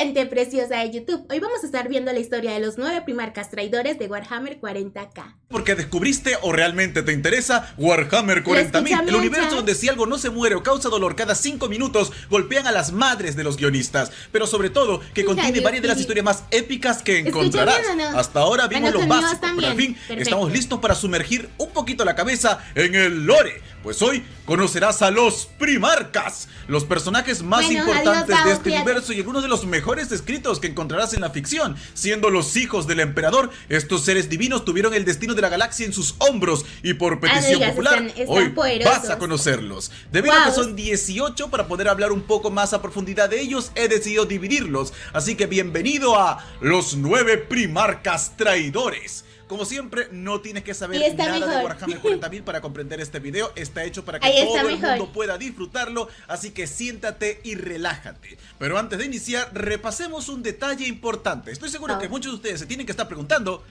Gente preciosa de YouTube, hoy vamos a estar viendo la historia de los 9 primarcas traidores de Warhammer 40k. Porque descubriste o realmente te interesa Warhammer 40.000, el universo donde si algo no se muere o causa dolor cada 5 minutos, golpean a las madres de los guionistas. Pero sobre todo, que contiene varias de las historias más épicas que encontrarás. ¿No? Hasta ahora vimos lo básico, pero al fin estamos listos para sumergir un poquito la cabeza en el lore. Pues hoy conocerás a los primarcas, los personajes más importantes de este universo y algunos de los mejores escritos que encontrarás en la ficción. Siendo los hijos del emperador, estos seres divinos tuvieron el destino de la galaxia en sus hombros y por petición popular, están hoy poderosos. vas a conocerlos. Debido a que son 18, para poder hablar un poco más a profundidad de ellos, he decidido dividirlos. Así que bienvenido a los 9 primarcas traidores. Como siempre, no tienes que saber nada de Warhammer 40.000 para comprender este video. Está hecho para que todo el mundo pueda disfrutarlo, así que siéntate y relájate. Pero antes de iniciar, repasemos un detalle importante. Estoy seguro que muchos de ustedes se tienen que estar preguntando: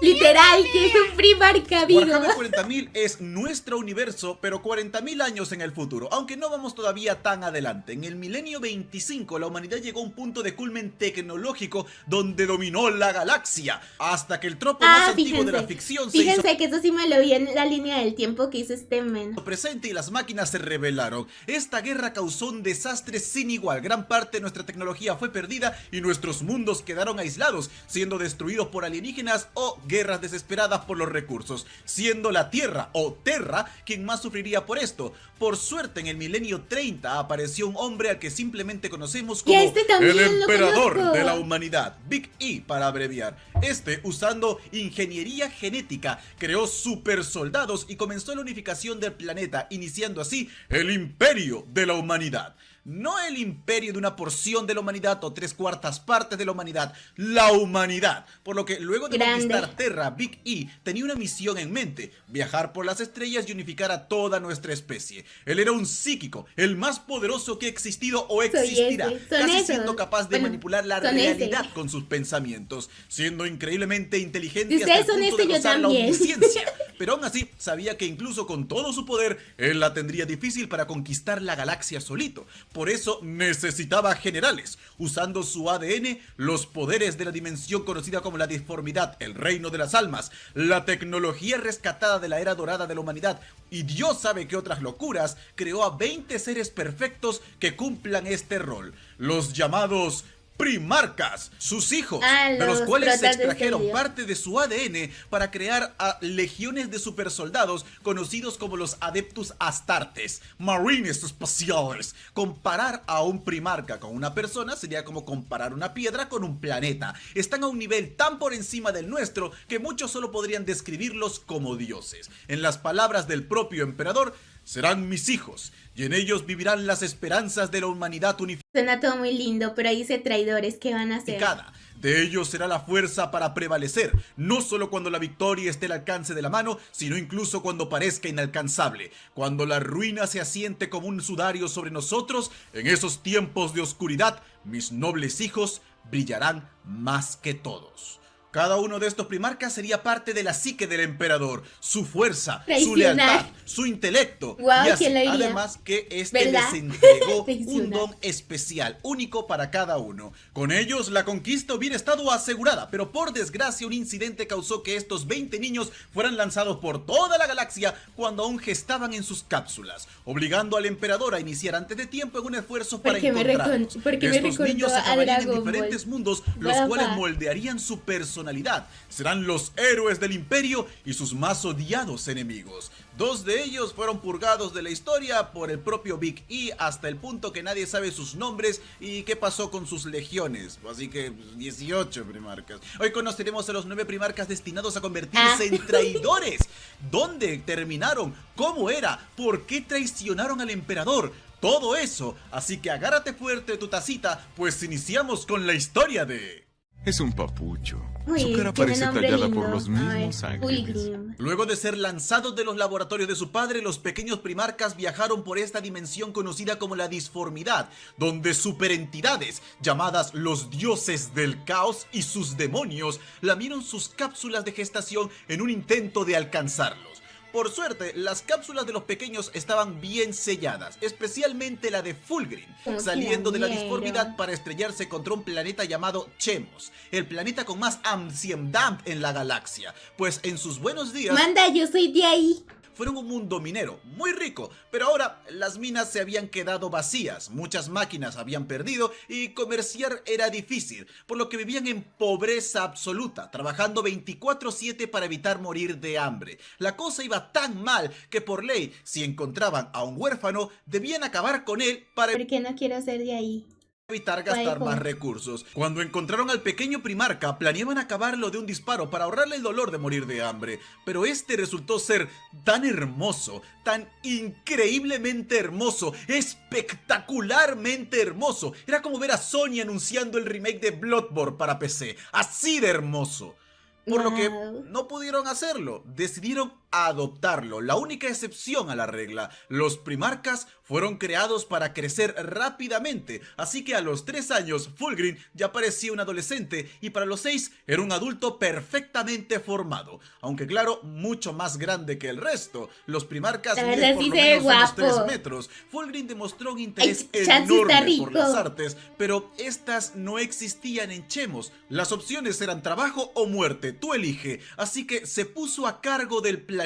literal, que es un primarca vivo. Warhammer 40.000 es nuestro universo, pero 40.000 años en el futuro, aunque no vamos todavía tan adelante. En el milenio 25, la humanidad llegó a un punto de culmen tecnológico donde dominó la galaxia, hasta que el tropo más antiguo de la ficción se hizo que eso sí me lo vi en la línea del tiempo que hizo este men presente y las máquinas se rebelaron. Esta guerra causó un desastre sin igual. Gran parte de nuestra tecnología fue perdida y nuestros mundos quedaron aislados, siendo destruidos por alienígenas o guerras desesperadas por los recursos, siendo la Tierra o Terra quien más sufriría por esto. Por suerte, en el milenio 30 apareció un hombre al que simplemente conocemos como el emperador de la humanidad, Big E para abreviar. Usando ingeniería genética, creó super soldados y comenzó la unificación del planeta, iniciando así el imperio de la humanidad. No el imperio de una porción de la humanidad o 3/4 partes de la humanidad, la humanidad. Por lo que luego de conquistar Terra, Big E tenía una misión en mente: viajar por las estrellas y unificar a toda nuestra especie. Él era un psíquico, el más poderoso que ha existido o existirá, casi siendo capaz de manipular la realidad con sus pensamientos, siendo increíblemente inteligente hasta el punto de gozar la omnisciencia. Pero aún así, sabía que incluso con todo su poder, él la tendría difícil para conquistar la galaxia solito. Por eso necesitaba generales, usando su ADN, los poderes de la dimensión conocida como la disformidad, el reino de las almas, la tecnología rescatada de la era dorada de la humanidad y Dios sabe qué otras locuras, creó a 20 seres perfectos que cumplan este rol, los llamados primarcas, sus hijos, de los cuales se extrajeron parte de su ADN para crear a legiones de supersoldados conocidos como los Adeptus Astartes, marines espaciales. Comparar a un primarca con una persona sería como comparar una piedra con un planeta. Están a un nivel tan por encima del nuestro que muchos solo podrían describirlos como dioses. En las palabras del propio emperador: serán mis hijos, y en ellos vivirán las esperanzas de la humanidad unificada. Suena todo muy lindo, pero ahí dice traidores, ¿qué van a hacer? De ellos será la fuerza para prevalecer, no solo cuando la victoria esté al alcance de la mano, sino incluso cuando parezca inalcanzable. Cuando la ruina se asiente como un sudario sobre nosotros, en esos tiempos de oscuridad, mis nobles hijos brillarán más que todos. Cada uno de estos primarcas sería parte de la psique del emperador, su fuerza, su lealtad, su intelecto. Y así, además que les entregó un don especial, único para cada uno. Con ellos la conquista hubiera estado asegurada, pero por desgracia un incidente causó que estos 20 niños fueran lanzados por toda la galaxia cuando aún gestaban en sus cápsulas, obligando al emperador a iniciar antes de tiempo en un esfuerzo para encontrarlos. Estos niños acabarían en diferentes mundos, los cuales moldearían su personalidad. Serán los héroes del imperio y sus más odiados enemigos. 2 de ellos fueron purgados de la historia por el propio Big E, hasta el punto que nadie sabe sus nombres y qué pasó con sus legiones. Así que 18 primarcas. Hoy conoceremos a los 9 primarcas destinados a convertirse en traidores. ¿Dónde terminaron? ¿Cómo era? ¿Por qué traicionaron al emperador? Todo eso. Así que agárrate fuerte de tu tacita, pues iniciamos con la historia de... Es un papucho. Su cara parece tallada por los mismos ángeles. Luego de ser lanzados de los laboratorios de su padre, los pequeños primarcas viajaron por esta dimensión conocida como la disformidad, donde superentidades llamadas los dioses del caos y sus demonios lamieron sus cápsulas de gestación en un intento de alcanzarlos. Por suerte, las cápsulas de los pequeños estaban bien selladas, especialmente la de Fulgrim, saliendo de la disformidad para estrellarse contra un planeta llamado Chemos, el planeta con más Amsiemdamp en la galaxia, pues en sus buenos días... Manda, yo soy de ahí. Fueron un mundo minero muy rico, pero ahora las minas se habían quedado vacías, muchas máquinas habían perdido y comerciar era difícil, por lo que vivían en pobreza absoluta, trabajando 24/7 para evitar morir de hambre. La cosa iba tan mal que por ley, si encontraban a un huérfano, debían acabar con él para... ¿Por qué no quiero ser de ahí? Evitar gastar más recursos. Cuando encontraron al pequeño Primarca, planeaban acabarlo de un disparo para ahorrarle el dolor de morir de hambre, pero este resultó ser tan hermoso, tan increíblemente hermoso, espectacularmente hermoso. Era como ver a Sony anunciando el remake de Bloodborne para PC, así de hermoso. Por lo que no pudieron hacerlo, decidieron adoptarlo, la única excepción a la regla. Los Primarcas fueron creados para crecer rápidamente, así que a los 3 años Fulgrim ya parecía un adolescente y para los 6 era un adulto perfectamente formado, aunque claro, mucho más grande que el resto. Los Primarcas miden por lo menos unos 3 metros. Fulgrim demostró un interés enorme por las artes, pero estas no existían en Chemos. Las opciones eran trabajo o muerte, tú elige, así que se puso a cargo del planeta.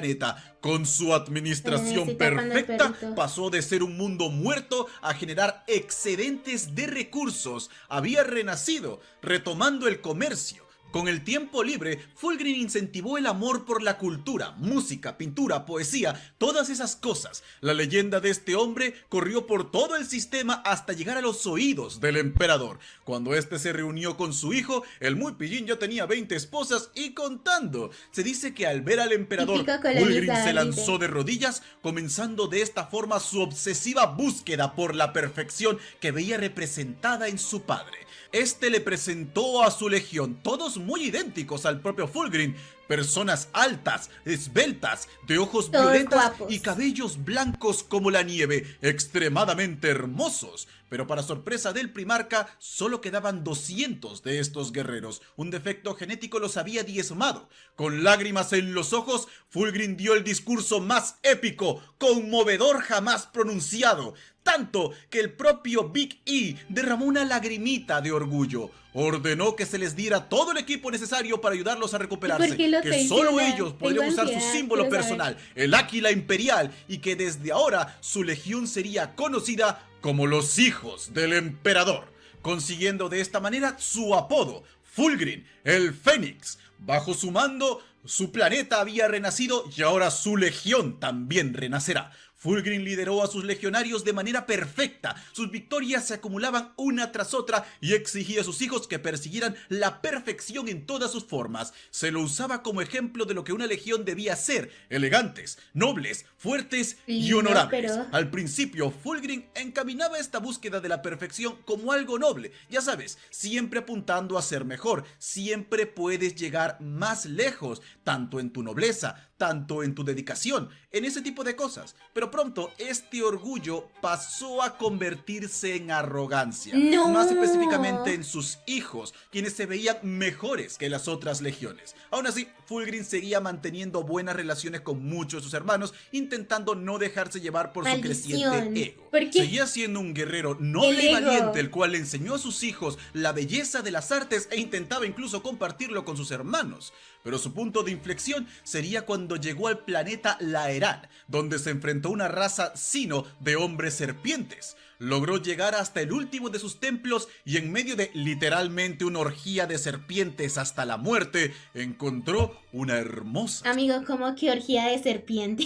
Con su administración perfecta, pasó de ser un mundo muerto a generar excedentes de recursos. Había renacido, retomando el comercio. Con el tiempo libre, Fulgrim incentivó el amor por la cultura, música, pintura, poesía, todas esas cosas. La leyenda de este hombre corrió por todo el sistema hasta llegar a los oídos del emperador. Cuando este se reunió con su hijo, el muy pillín ya tenía 20 esposas y contando. Se dice que al ver al emperador, Fulgrim se lanzó de rodillas, comenzando de esta forma su obsesiva búsqueda por la perfección que veía representada en su padre. Este le presentó a su legión, todos muy idénticos al propio Fulgrim, personas altas, esbeltas, de ojos violetas y cabellos blancos como la nieve, extremadamente hermosos. Pero para sorpresa del Primarca, solo quedaban 200 de estos guerreros. Un defecto genético los había diezmado. Con lágrimas en los ojos, Fulgrim dio el discurso más épico, conmovedor jamás pronunciado. Tanto que el propio Big E derramó una lagrimita de orgullo. Ordenó que se les diera todo el equipo necesario para ayudarlos a recuperarse, que solo ellos podrían usar su símbolo personal, el águila imperial, y que desde ahora su legión sería conocida como los hijos del emperador, consiguiendo de esta manera su apodo, Fulgrim, el Fénix. Bajo su mando, su planeta había renacido y ahora su legión también renacerá. Fulgrim lideró a sus legionarios de manera perfecta. Sus victorias se acumulaban una tras otra y exigía a sus hijos que persiguieran la perfección en todas sus formas. Se lo usaba como ejemplo de lo que una legión debía ser: elegantes, nobles, fuertes y honorables. Al principio, Fulgrim encaminaba esta búsqueda de la perfección como algo noble. Ya sabes, siempre apuntando a ser mejor. Siempre puedes llegar más lejos, tanto en tu nobleza, tanto en tu dedicación, en ese tipo de cosas. Pero pronto este orgullo pasó a convertirse en arrogancia, más específicamente en sus hijos, quienes se veían mejores que las otras legiones. Aún así, Fulgrim seguía manteniendo buenas relaciones con muchos de sus hermanos, intentando no dejarse llevar por su creciente ego. Seguía siendo un guerrero noble y valiente, el cual le enseñó a sus hijos la belleza de las artes e intentaba incluso compartirlo con sus hermanos. Pero su punto de inflexión sería cuando llegó al planeta Laeran, donde se enfrentó a una raza sino de hombres serpientes. Logró llegar hasta el último de sus templos y en medio de literalmente una orgía de serpientes hasta la muerte, encontró una hermosa... Amigo, ¿cómo que orgía de serpiente?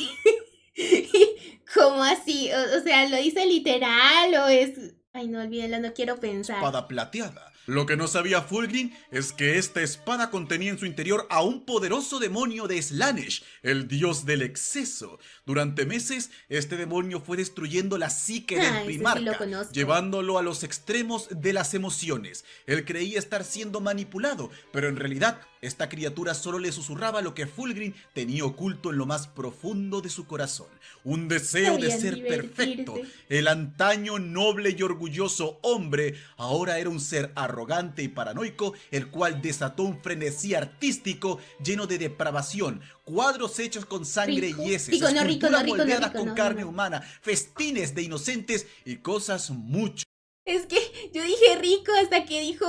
¿Cómo así? O sea, ¿lo dice literal o es...? Ay, no, olvídalo, no quiero pensar. Espada plateada. Lo que no sabía Fulgrim es que esta espada contenía en su interior a un poderoso demonio de Slaanesh, el dios del exceso. Durante meses, este demonio fue destruyendo la psique del Primarca, llevándolo a los extremos de las emociones. Él creía estar siendo manipulado, pero en realidad Esta criatura solo le susurraba lo que Fulgrim tenía oculto en lo más profundo de su corazón. Un deseo de ser perfecto. El antaño noble y orgulloso hombre ahora era un ser arrogante y paranoico, el cual desató un frenesí artístico lleno de depravación. Cuadros hechos con sangre y heces, esculturas moldeadas con carne humana, festines de inocentes y cosas mucho. Es que yo dije rico hasta que dijo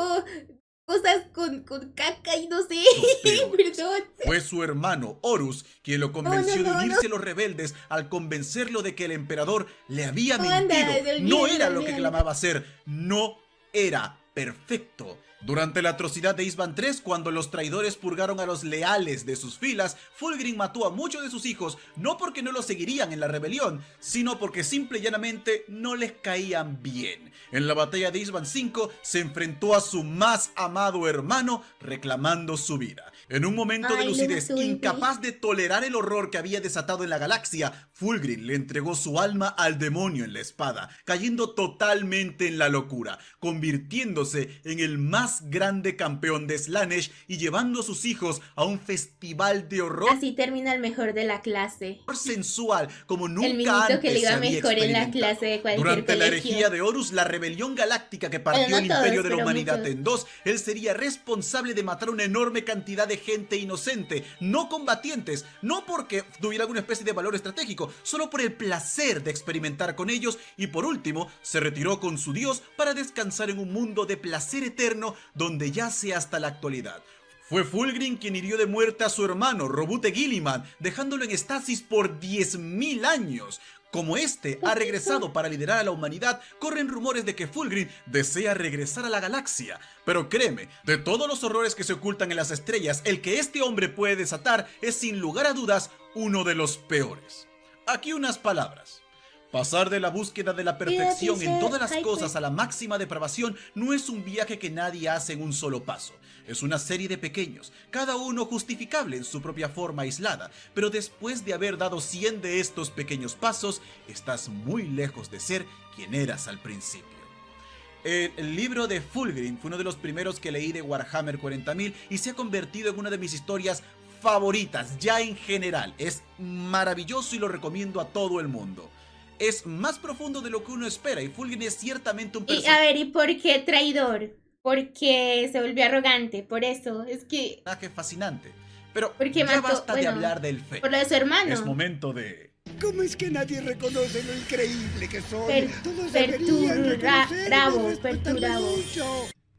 cosas con caca y no sé. Perdón. Fue su hermano Horus quien lo convenció de unirse a los rebeldes al convencerlo de que el emperador le había mentido. No era lo que clamaba ser, no era perfecto. Durante la atrocidad de Isban III, cuando los traidores purgaron a los leales de sus filas, Fulgrim mató a muchos de sus hijos, no porque no los seguirían en la rebelión, sino porque simple y llanamente no les caían bien. En la batalla de Isban V se enfrentó a su más amado hermano reclamando su vida. En un momento de lucidez, incapaz de tolerar el horror que había desatado en la galaxia, Fulgrim le entregó su alma al demonio en la espada, cayendo totalmente en la locura, convirtiéndose en el más grande campeón de Slaanesh y llevando a sus hijos a un festival de horror. Así termina el mejor de la clase. Sensual, como nunca antes que le iba se había mejor en la clase de cualquier Durante colegio. la herejía de Horus, la rebelión galáctica que partió el imperio de la humanidad en dos, él sería responsable de matar una enorme cantidad de gente inocente, no combatientes, no porque tuviera alguna especie de valor estratégico, solo por el placer de experimentar con ellos, y por último, se retiró con su dios para descansar en un mundo de placer eterno donde yace hasta la actualidad. Fue Fulgrim quien hirió de muerte a su hermano Robute Guilliman, dejándolo en estasis por 10.000 años. Como este ha regresado para liderar a la humanidad, corren rumores de que Fulgrim desea regresar a la galaxia. Pero créeme, de todos los horrores que se ocultan en las estrellas, el que este hombre puede desatar es sin lugar a dudas uno de los peores. Aquí unas palabras. Pasar de la búsqueda de la perfección en todas las cosas a la máxima depravación no es un viaje que nadie hace en un solo paso. Es una serie de pequeños, cada uno justificable en su propia forma aislada, pero después de haber dado 100 de estos pequeños pasos, estás muy lejos de ser quien eras al principio. El libro de Fulgrim fue uno de los primeros que leí de Warhammer 40.000 y se ha convertido en una de mis historias favoritas ya en general. Es maravilloso y lo recomiendo a todo el mundo. Es más profundo de lo que uno espera y Fulgrim es ciertamente un personaje. A ver, ¿y por qué traidor? Porque se volvió arrogante, por eso, es que... fascinante, pero porque ya basta de hablar del fe. Por lo de su hermano. Es momento de... ¿Cómo es que nadie reconoce lo increíble que soy? Perturabo.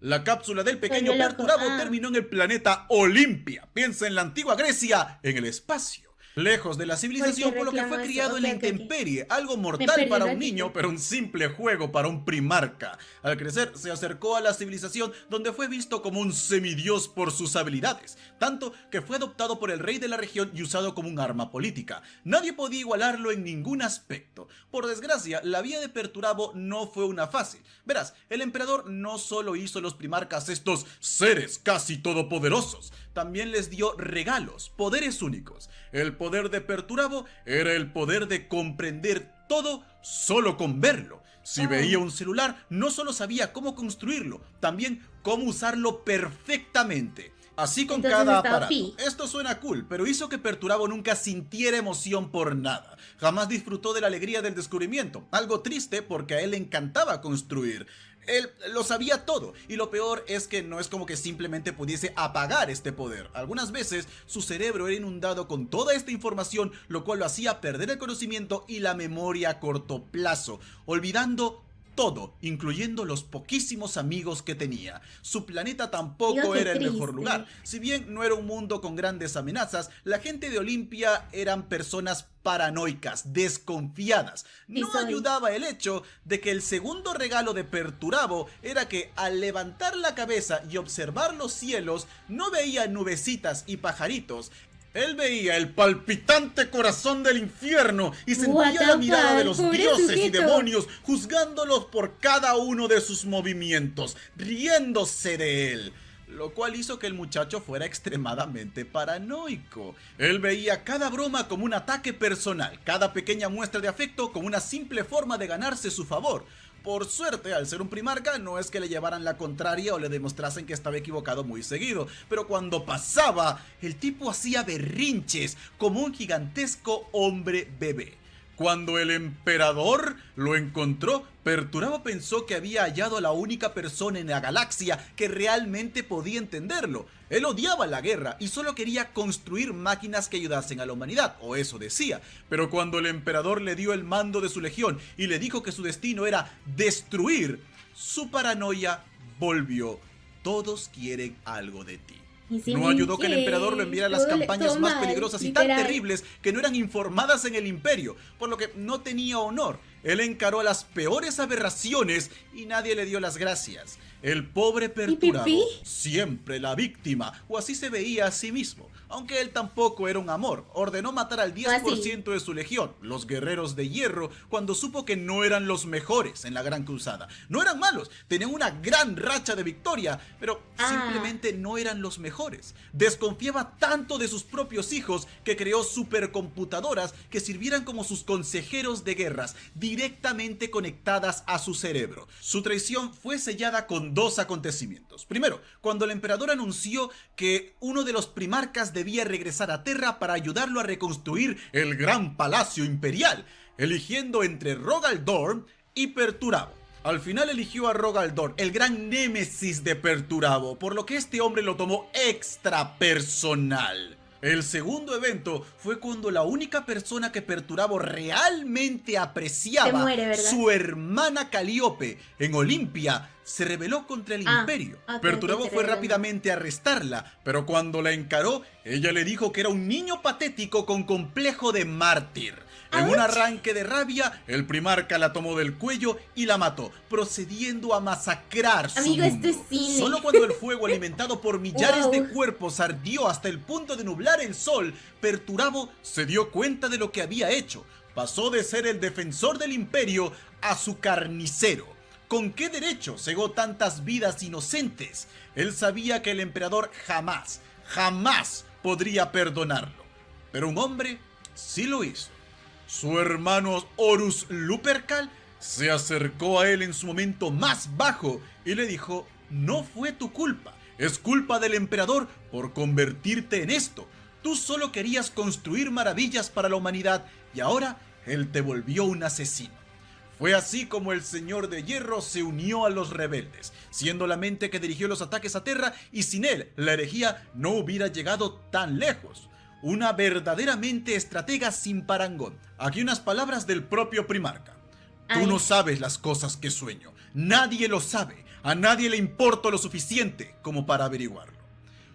La cápsula del pequeño Perturabo terminó en el planeta Olimpia. Piensa en la antigua Grecia, en el espacio. Lejos de la civilización, por lo que fue criado en la intemperie, algo mortal para un niño, pero un simple juego para un primarca. Al crecer, se acercó a la civilización, donde fue visto como un semidios por sus habilidades, tanto que fue adoptado por el rey de la región y usado como un arma política. Nadie podía igualarlo en ningún aspecto. Por desgracia, la vida de Perturabo no fue una fácil. Verás, el emperador no solo hizo los primarcas estos seres casi todopoderosos, también les dio regalos, poderes únicos. El poder de Perturabo era el poder de comprender todo solo con verlo. Si veía un celular, no solo sabía cómo construirlo, también cómo usarlo perfectamente. Así con cada aparato. Esto suena cool, pero hizo que Perturabo nunca sintiera emoción por nada. Jamás disfrutó de la alegría del descubrimiento. Algo triste porque a él le encantaba construir. Él lo sabía todo, y lo peor es que no es como que simplemente pudiese apagar este poder. Algunas veces su cerebro era inundado con toda esta información, lo cual lo hacía perder el conocimiento y la memoria a corto plazo, olvidando todo, incluyendo los poquísimos amigos que tenía. Su planeta tampoco era el mejor lugar. Si bien no era un mundo con grandes amenazas, la gente de Olimpia eran personas paranoicas, desconfiadas. No ayudaba el hecho de que el segundo regalo de Perturabo era que al levantar la cabeza y observar los cielos, no veía nubecitas y pajaritos. Él veía el palpitante corazón del infierno y sentía la mirada de los dioses y demonios, juzgándolos por cada uno de sus movimientos, riéndose de él. Lo cual hizo que el muchacho fuera extremadamente paranoico. Él veía cada broma como un ataque personal, cada pequeña muestra de afecto como una simple forma de ganarse su favor. Por suerte, al ser un primarca, no es que le llevaran la contraria o le demostrasen que estaba equivocado muy seguido, pero cuando pasaba, el tipo hacía berrinches como un gigantesco hombre bebé. Cuando el emperador lo encontró, Perturabo pensó que había hallado a la única persona en la galaxia que realmente podía entenderlo. Él odiaba la guerra y solo quería construir máquinas que ayudasen a la humanidad, o eso decía. Pero cuando el emperador le dio el mando de su legión y le dijo que su destino era destruir, su paranoia volvió. Todos quieren algo de ti. No ayudó que el emperador lo enviara a las campañas más peligrosas y tan terribles que no eran informadas en el imperio, por lo que no tenía honor. Él encaró a las peores aberraciones y nadie le dio las gracias. El pobre Perturabo, siempre la víctima, o así se veía a sí mismo. Aunque él tampoco era un amor, ordenó matar al 10% de su legión, los guerreros de hierro, cuando supo que no eran los mejores en la Gran Cruzada. No eran malos, tenían una gran racha de victoria, pero simplemente no eran los mejores. Desconfiaba tanto de sus propios hijos que creó supercomputadoras que sirvieran como sus consejeros de guerras, directamente conectadas a su cerebro. Su traición fue sellada con dos acontecimientos. Primero, cuando el emperador anunció que uno de los primarcas debía regresar a Terra para ayudarlo a reconstruir el gran palacio imperial, eligiendo entre Rogal Dorn y Perturabo. Al final eligió a Rogal Dorn, el gran némesis de Perturabo, por lo que este hombre lo tomó extra personal. El segundo evento fue cuando la única persona que Perturabo realmente apreciaba, su hermana Calíope, en Olimpia, se rebeló contra el imperio. Perturabo fue rápidamente a arrestarla, pero cuando la encaró, ella le dijo que era un niño patético con complejo de mártir. En un arranque de rabia, el primarca la tomó del cuello y la mató, procediendo a masacrar su mundo. Solo cuando el fuego alimentado por millares de cuerpos ardió hasta el punto de nublar el sol, Perturabo se dio cuenta de lo que había hecho. Pasó de ser el defensor del imperio a su carnicero. ¿Con qué derecho cegó tantas vidas inocentes? Él sabía que el emperador jamás podría perdonarlo. Pero un hombre sí lo hizo. Su hermano Horus Lupercal se acercó a él en su momento más bajo y le dijo: no fue tu culpa, es culpa del emperador por convertirte en esto. Tú solo querías construir maravillas para la humanidad y ahora él te volvió un asesino. Fue así como el Señor de Hierro se unió a los rebeldes, siendo la mente que dirigió los ataques a Terra, y sin él la herejía no hubiera llegado tan lejos. Una verdaderamente estratega sin parangón. Aquí unas palabras del propio primarca. Tú no sabes las cosas que sueño. Nadie lo sabe. A nadie le importa lo suficiente como para averiguarlo.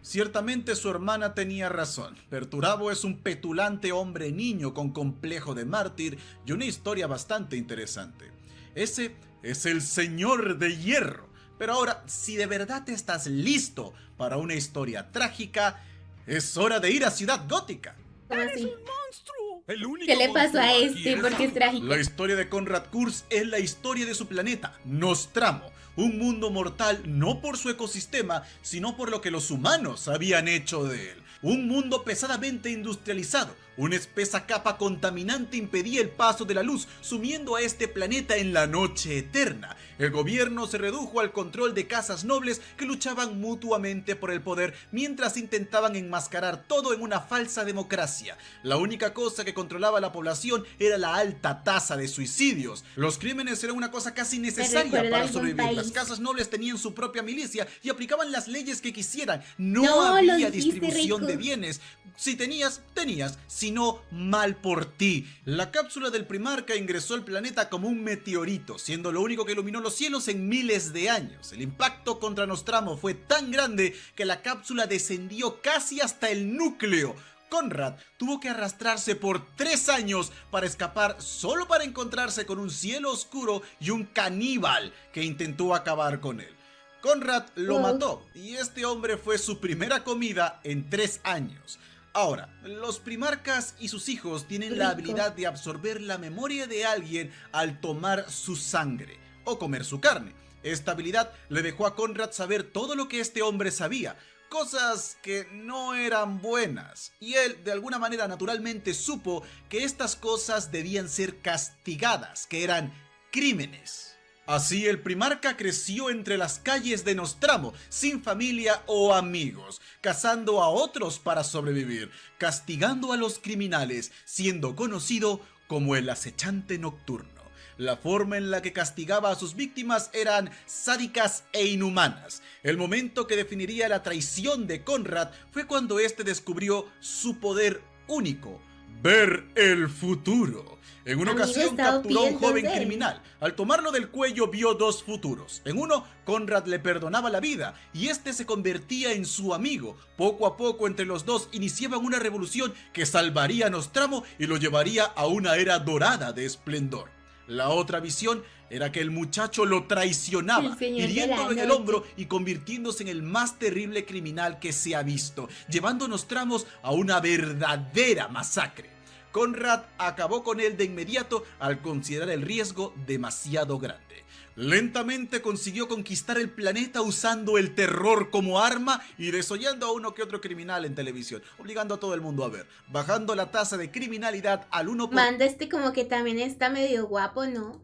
Ciertamente su hermana tenía razón. Perturabo es un petulante hombre niño con complejo de mártir y una historia bastante interesante. Ese es el Señor de Hierro. Pero ahora, si de verdad estás listo para una historia trágica, es hora de ir a Ciudad Gótica. ¿Cómo así? ¿Qué le pasó a este? Porque es trágico. La historia de Konrad Kurz es la historia de su planeta, Nostramo. Un mundo mortal no por su ecosistema, sino por lo que los humanos habían hecho de él. Un mundo pesadamente industrializado. Una espesa capa contaminante impedía el paso de la luz, sumiendo a este planeta en la noche eterna. El gobierno se redujo al control de casas nobles que luchaban mutuamente por el poder mientras intentaban enmascarar todo en una falsa democracia. La única cosa que controlaba a la población era la alta tasa de suicidios. Los crímenes eran una cosa casi necesaria para sobrevivir. Las casas nobles tenían su propia milicia y aplicaban las leyes que quisieran. No había distribución de bienes. Si tenías, si no, mal por ti. La cápsula del primarca ingresó al planeta como un meteorito, siendo lo único que iluminó los cielos en miles de años. El impacto contra Nostramo fue tan grande que la cápsula descendió casi hasta el núcleo. Konrad tuvo que arrastrarse por 3 años para escapar, solo para encontrarse con un cielo oscuro y un caníbal que intentó acabar con él. Konrad lo mató y este hombre fue su primera comida en 3 años. Ahora, los primarcas y sus hijos tienen la habilidad de absorber la memoria de alguien al tomar su sangre o comer su carne. Esta habilidad le dejó a Konrad saber todo lo que este hombre sabía, cosas que no eran buenas, y él de alguna manera naturalmente supo que estas cosas debían ser castigadas, que eran crímenes. Así el primarca creció entre las calles de Nostramo, sin familia o amigos, cazando a otros para sobrevivir, castigando a los criminales, siendo conocido como el acechante nocturno. La forma en la que castigaba a sus víctimas eran sádicas e inhumanas. El momento que definiría la traición de Conrad fue cuando este descubrió su poder único: ver el futuro. En una ocasión capturó a un joven criminal. Al tomarlo del cuello vio dos futuros. En uno, Conrad le perdonaba la vida y este se convertía en su amigo. Poco a poco entre los dos iniciaban una revolución que salvaría a Nostramo y lo llevaría a una era dorada de esplendor. La otra visión era que el muchacho lo traicionaba, hiriéndolo en el hombro y convirtiéndose en el más terrible criminal que se ha visto, llevando a Nostramo a una verdadera masacre. Conrad acabó con él de inmediato al considerar el riesgo demasiado grande. Lentamente consiguió conquistar el planeta usando el terror como arma y desollando a uno que otro criminal en televisión, obligando a todo el mundo a ver, bajando la tasa de criminalidad al 1%. Manda como que también está medio guapo, ¿no?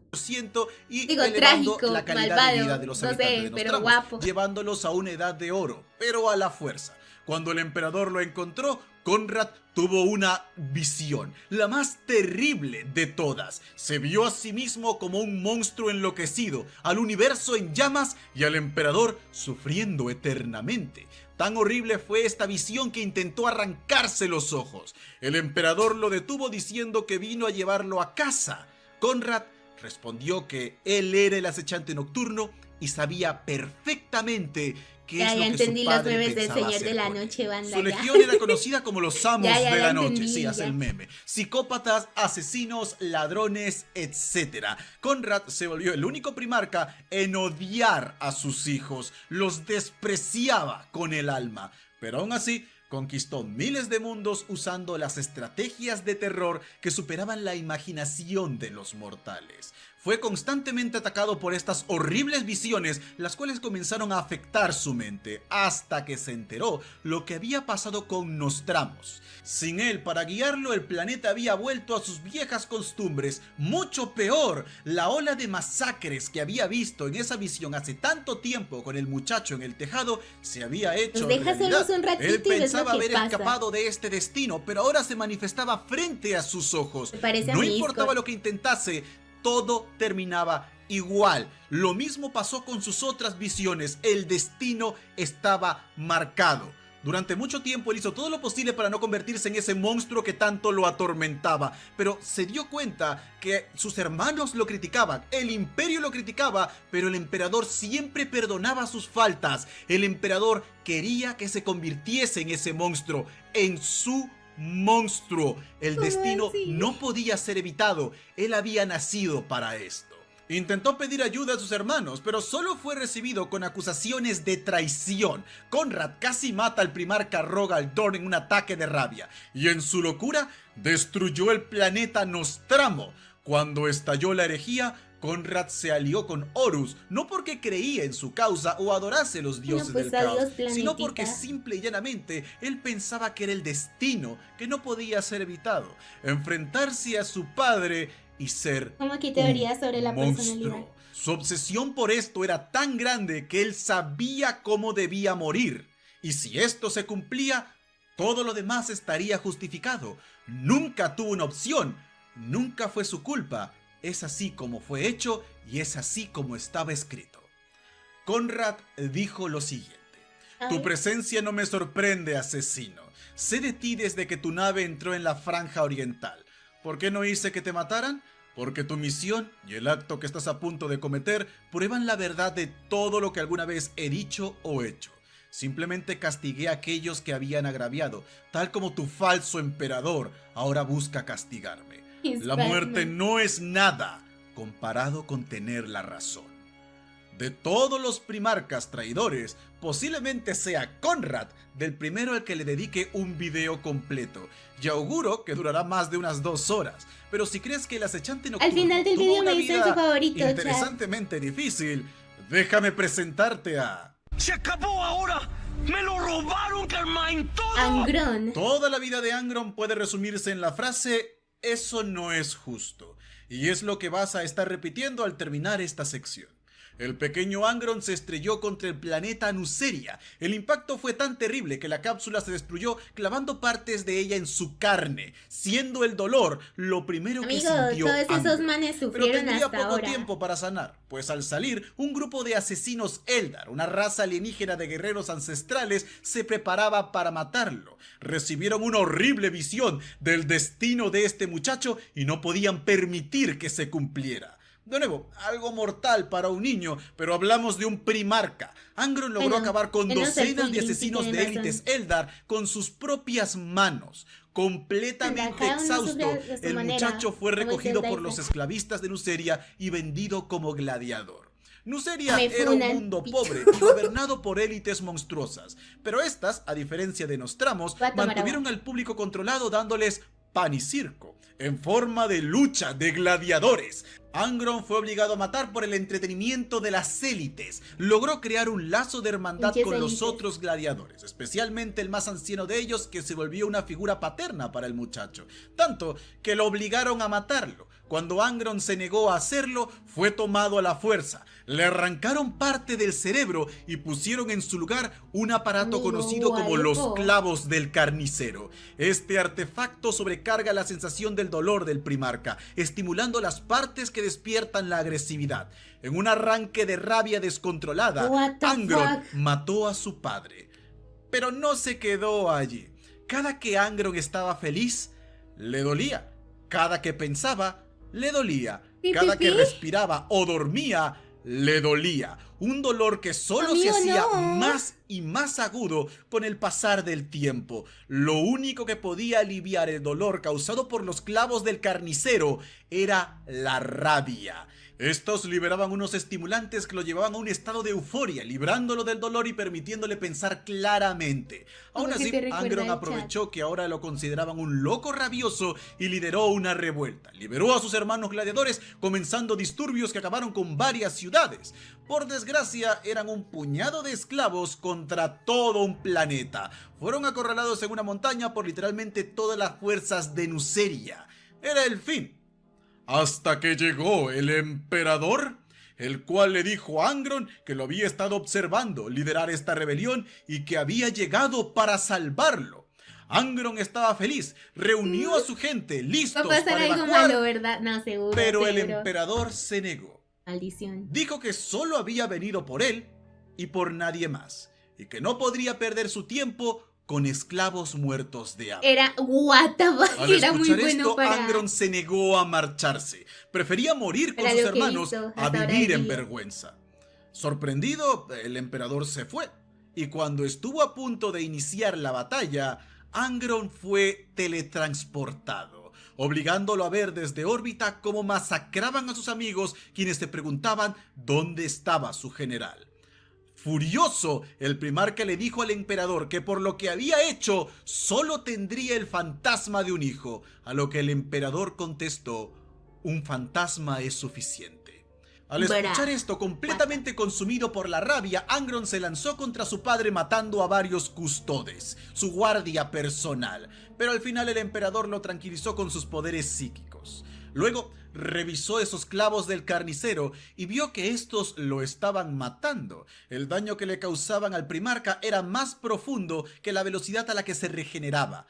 Y digo, elevando trágico, la calidad malvado, de vida de los no habitantes sé, de pero Nostramo, guapo, llevándolos a una edad de oro, pero a la fuerza. Cuando el emperador lo encontró, Conrad tuvo una visión, la más terrible de todas. Se vio a sí mismo como un monstruo enloquecido, al universo en llamas y al emperador sufriendo eternamente. Tan horrible fue esta visión que intentó arrancarse los ojos. El emperador lo detuvo diciendo que vino a llevarlo a casa. Conrad respondió que él era el acechante nocturno y sabía perfectamente qué es lo que su padre los memes del pensaba Señor de la hacer con Noche, él. banda. Su legión era conocida como los amos de la noche. Entendí, Sí, hace el meme. Psicópatas, asesinos, ladrones, etc. Conrad se volvió el único primarca en odiar a sus hijos. Los despreciaba con el alma. Pero aún así, conquistó miles de mundos usando las estrategias de terror que superaban la imaginación de los mortales. Fue constantemente atacado por estas horribles visiones, las cuales comenzaron a afectar su mente, hasta que se enteró lo que había pasado con Nostramo. Sin él para guiarlo, el planeta había vuelto a sus viejas costumbres. Mucho peor, la ola de masacres que había visto en esa visión hace tanto tiempo con el muchacho en el tejado se había hecho realidad. Un ratito Él pensaba y haber escapado de este destino, pero ahora se manifestaba frente a sus ojos. No importaba lo que intentase, todo terminaba igual. Lo mismo pasó con sus otras visiones. El destino estaba marcado. Durante mucho tiempo él hizo todo lo posible para no convertirse en ese monstruo que tanto lo atormentaba, pero se dio cuenta que sus hermanos lo criticaban, el imperio lo criticaba, pero el emperador siempre perdonaba sus faltas. El emperador quería que se convirtiese en ese monstruo, en su monstruo. El destino no podía ser evitado. Él había nacido para esto. Intentó pedir ayuda a sus hermanos, pero solo fue recibido con acusaciones de traición. Conrad casi mata al primarca Rogal Dorn en un ataque de rabia, y en su locura destruyó el planeta Nostramo. Cuando estalló la herejía, Conrad se alió con Horus, no porque creía en su causa o adorase los dioses del caos, sino porque simple y llanamente él pensaba que era el destino, que no podía ser evitado. Enfrentarse a su padre y ser como que teoría sobre la monstruo. Personalidad. Su obsesión por esto era tan grande que él sabía cómo debía morir. Y si esto se cumplía, todo lo demás estaría justificado. Nunca tuvo una opción, nunca fue su culpa. Es así como fue hecho y es así como estaba escrito. Conrad dijo lo siguiente: tu presencia no me sorprende, asesino. Sé de ti desde que tu nave entró en la franja oriental. ¿Por qué no hice que te mataran? Porque tu misión y el acto que estás a punto de cometer prueban la verdad de todo lo que alguna vez he dicho o hecho. Simplemente castigué a aquellos que habían agraviado, tal como tu falso emperador ahora busca castigarme. La muerte no es nada comparado con tener la razón. De todos los primarcas traidores, posiblemente sea Conrad del primero al que le dedique un video completo. Y auguro que durará más de unas 2 horas. Pero si crees que el acechante nocturno al final del video me dicen su favorito, interesantemente difícil, déjame presentarte a... ¡Se acabó ahora! ¡Me lo robaron, Carmine! ¡Todo! Angron. Toda la vida de Angron puede resumirse en la frase: eso no es justo. Y es lo que vas a estar repitiendo al terminar esta sección. El pequeño Angron se estrelló contra el planeta Nuceria. El impacto fue tan terrible que la cápsula se destruyó clavando partes de ella en su carne, siendo el dolor lo primero que sintió todos esos Angron. manes Pero sufrieron tendría hasta poco ahora. tiempo para sanar, pues al salir, un grupo de asesinos Eldar, una raza alienígena de guerreros ancestrales, se preparaba para matarlo. Recibieron una horrible visión del destino de este muchacho y no podían permitir que se cumpliera. De nuevo, algo mortal para un niño, pero hablamos de un primarca. Angron logró acabar con docenas de asesinos de élites Eldar con sus propias manos. Completamente exhausto, el muchacho fue recogido por los esclavistas de Nuceria y vendido como gladiador. Nuceria era un mundo pobre y gobernado por élites monstruosas, pero estas, a diferencia de Nostramos, mantuvieron al público controlado dándoles pan y circo, en forma de lucha de gladiadores. Angron fue obligado a matar por el entretenimiento de las élites. Logró crear un lazo de hermandad con los otros gladiadores, especialmente el más anciano de ellos, que se volvió una figura paterna para el muchacho, tanto que lo obligaron a matarlo. Cuando Angron se negó a hacerlo, fue tomado a la fuerza. Le arrancaron parte del cerebro y pusieron en su lugar un aparato conocido como los clavos del carnicero. Este artefacto sobrecarga la sensación del dolor del primarca, estimulando las partes que despiertan la agresividad. En un arranque de rabia descontrolada, Angron mató a su padre. Pero no se quedó allí. Cada que Angron estaba feliz, le dolía. Cada que pensaba, le dolía. Cada que respiraba o dormía, le dolía. Un dolor que solo se hacía más y más agudo con el pasar del tiempo. Lo único que podía aliviar el dolor causado por los clavos del carnicero era la rabia. Estos liberaban unos estimulantes que lo llevaban a un estado de euforia, librándolo del dolor y permitiéndole pensar claramente. Aún así, Angron aprovechó que ahora lo consideraban un loco rabioso y lideró una revuelta. Liberó a sus hermanos gladiadores, comenzando disturbios que acabaron con varias ciudades. Por desgracia, eran un puñado de esclavos contra todo un planeta. Fueron acorralados en una montaña por literalmente todas las fuerzas de Nuceria. Era el fin. Hasta que llegó el emperador, el cual le dijo a Angron que lo había estado observando liderar esta rebelión y que había llegado para salvarlo. Angron estaba feliz, reunió a su gente, listos para evacuar, malo, ¿verdad? No, seguro, pero el emperador se negó. Maldición. Dijo que solo había venido por él y por nadie más, y que no podría perder su tiempo con esclavos muertos de hambre. Era what the fuck. Al era muy escuchar bueno esto, para... Angron se negó a marcharse. Prefería morir con sus hermanos a vivir en vergüenza. Sorprendido, el emperador se fue. Y cuando estuvo a punto de iniciar la batalla, Angron fue teletransportado, obligándolo a ver desde órbita cómo masacraban a sus amigos, quienes se preguntaban dónde estaba su general. Furioso, el primarca le dijo al emperador que por lo que había hecho, solo tendría el fantasma de un hijo, a lo que el emperador contestó: un fantasma es suficiente. Al escuchar esto, completamente consumido por la rabia, Angron se lanzó contra su padre matando a varios custodes, su guardia personal, pero al final el emperador lo tranquilizó con sus poderes psíquicos. Luego revisó esos clavos del carnicero y vio que estos lo estaban matando. El daño que le causaban al primarca era más profundo que la velocidad a la que se regeneraba.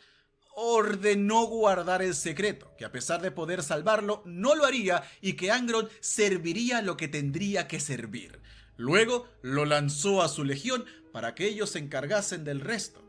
Ordenó guardar el secreto, que a pesar de poder salvarlo, no lo haría y que Angron serviría lo que tendría que servir. Luego lo lanzó a su legión para que ellos se encargasen del resto.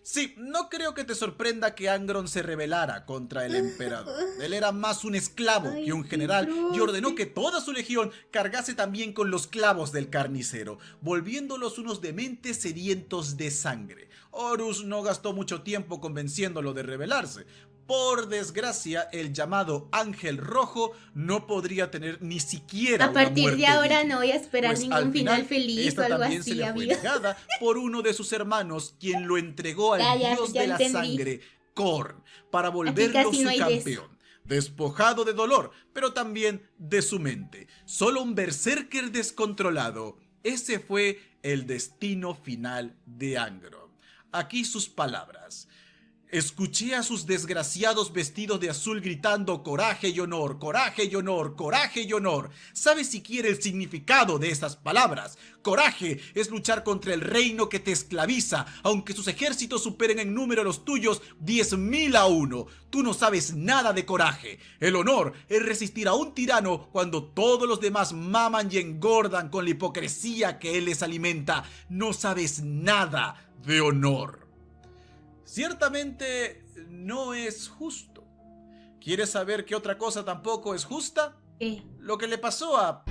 Sí, no creo que te sorprenda que Angron se rebelara contra el emperador. Él era más un esclavo que un general y ordenó que toda su legión cargase también con los clavos del carnicero, volviéndolos unos dementes sedientos de sangre. Horus no gastó mucho tiempo convenciéndolo de rebelarse. Por desgracia, el llamado Ángel Rojo no podría tener ni siquiera una muerte digna. A partir de ahora no voy a esperar ningún final feliz o algo también así. Se le fue negada por uno de sus hermanos, quien lo entregó al dios de la sangre, Khorne, para volverlo su campeón. Despojado de dolor, pero también de su mente. Solo un berserker descontrolado. Ese fue el destino final de Angron. Aquí sus palabras. Escuché a sus desgraciados vestidos de azul gritando coraje y honor, coraje y honor, coraje y honor. ¿Sabes siquiera el significado de esas palabras? Coraje es luchar contra el reino que te esclaviza, aunque sus ejércitos superen en número los tuyos 10.000 a 1. Tú no sabes nada de coraje. El honor es resistir a un tirano cuando todos los demás maman y engordan con la hipocresía que él les alimenta. No sabes nada de honor. Ciertamente no es justo. ¿Quieres saber qué otra cosa tampoco es justa? ¿Qué? Lo que le pasó a...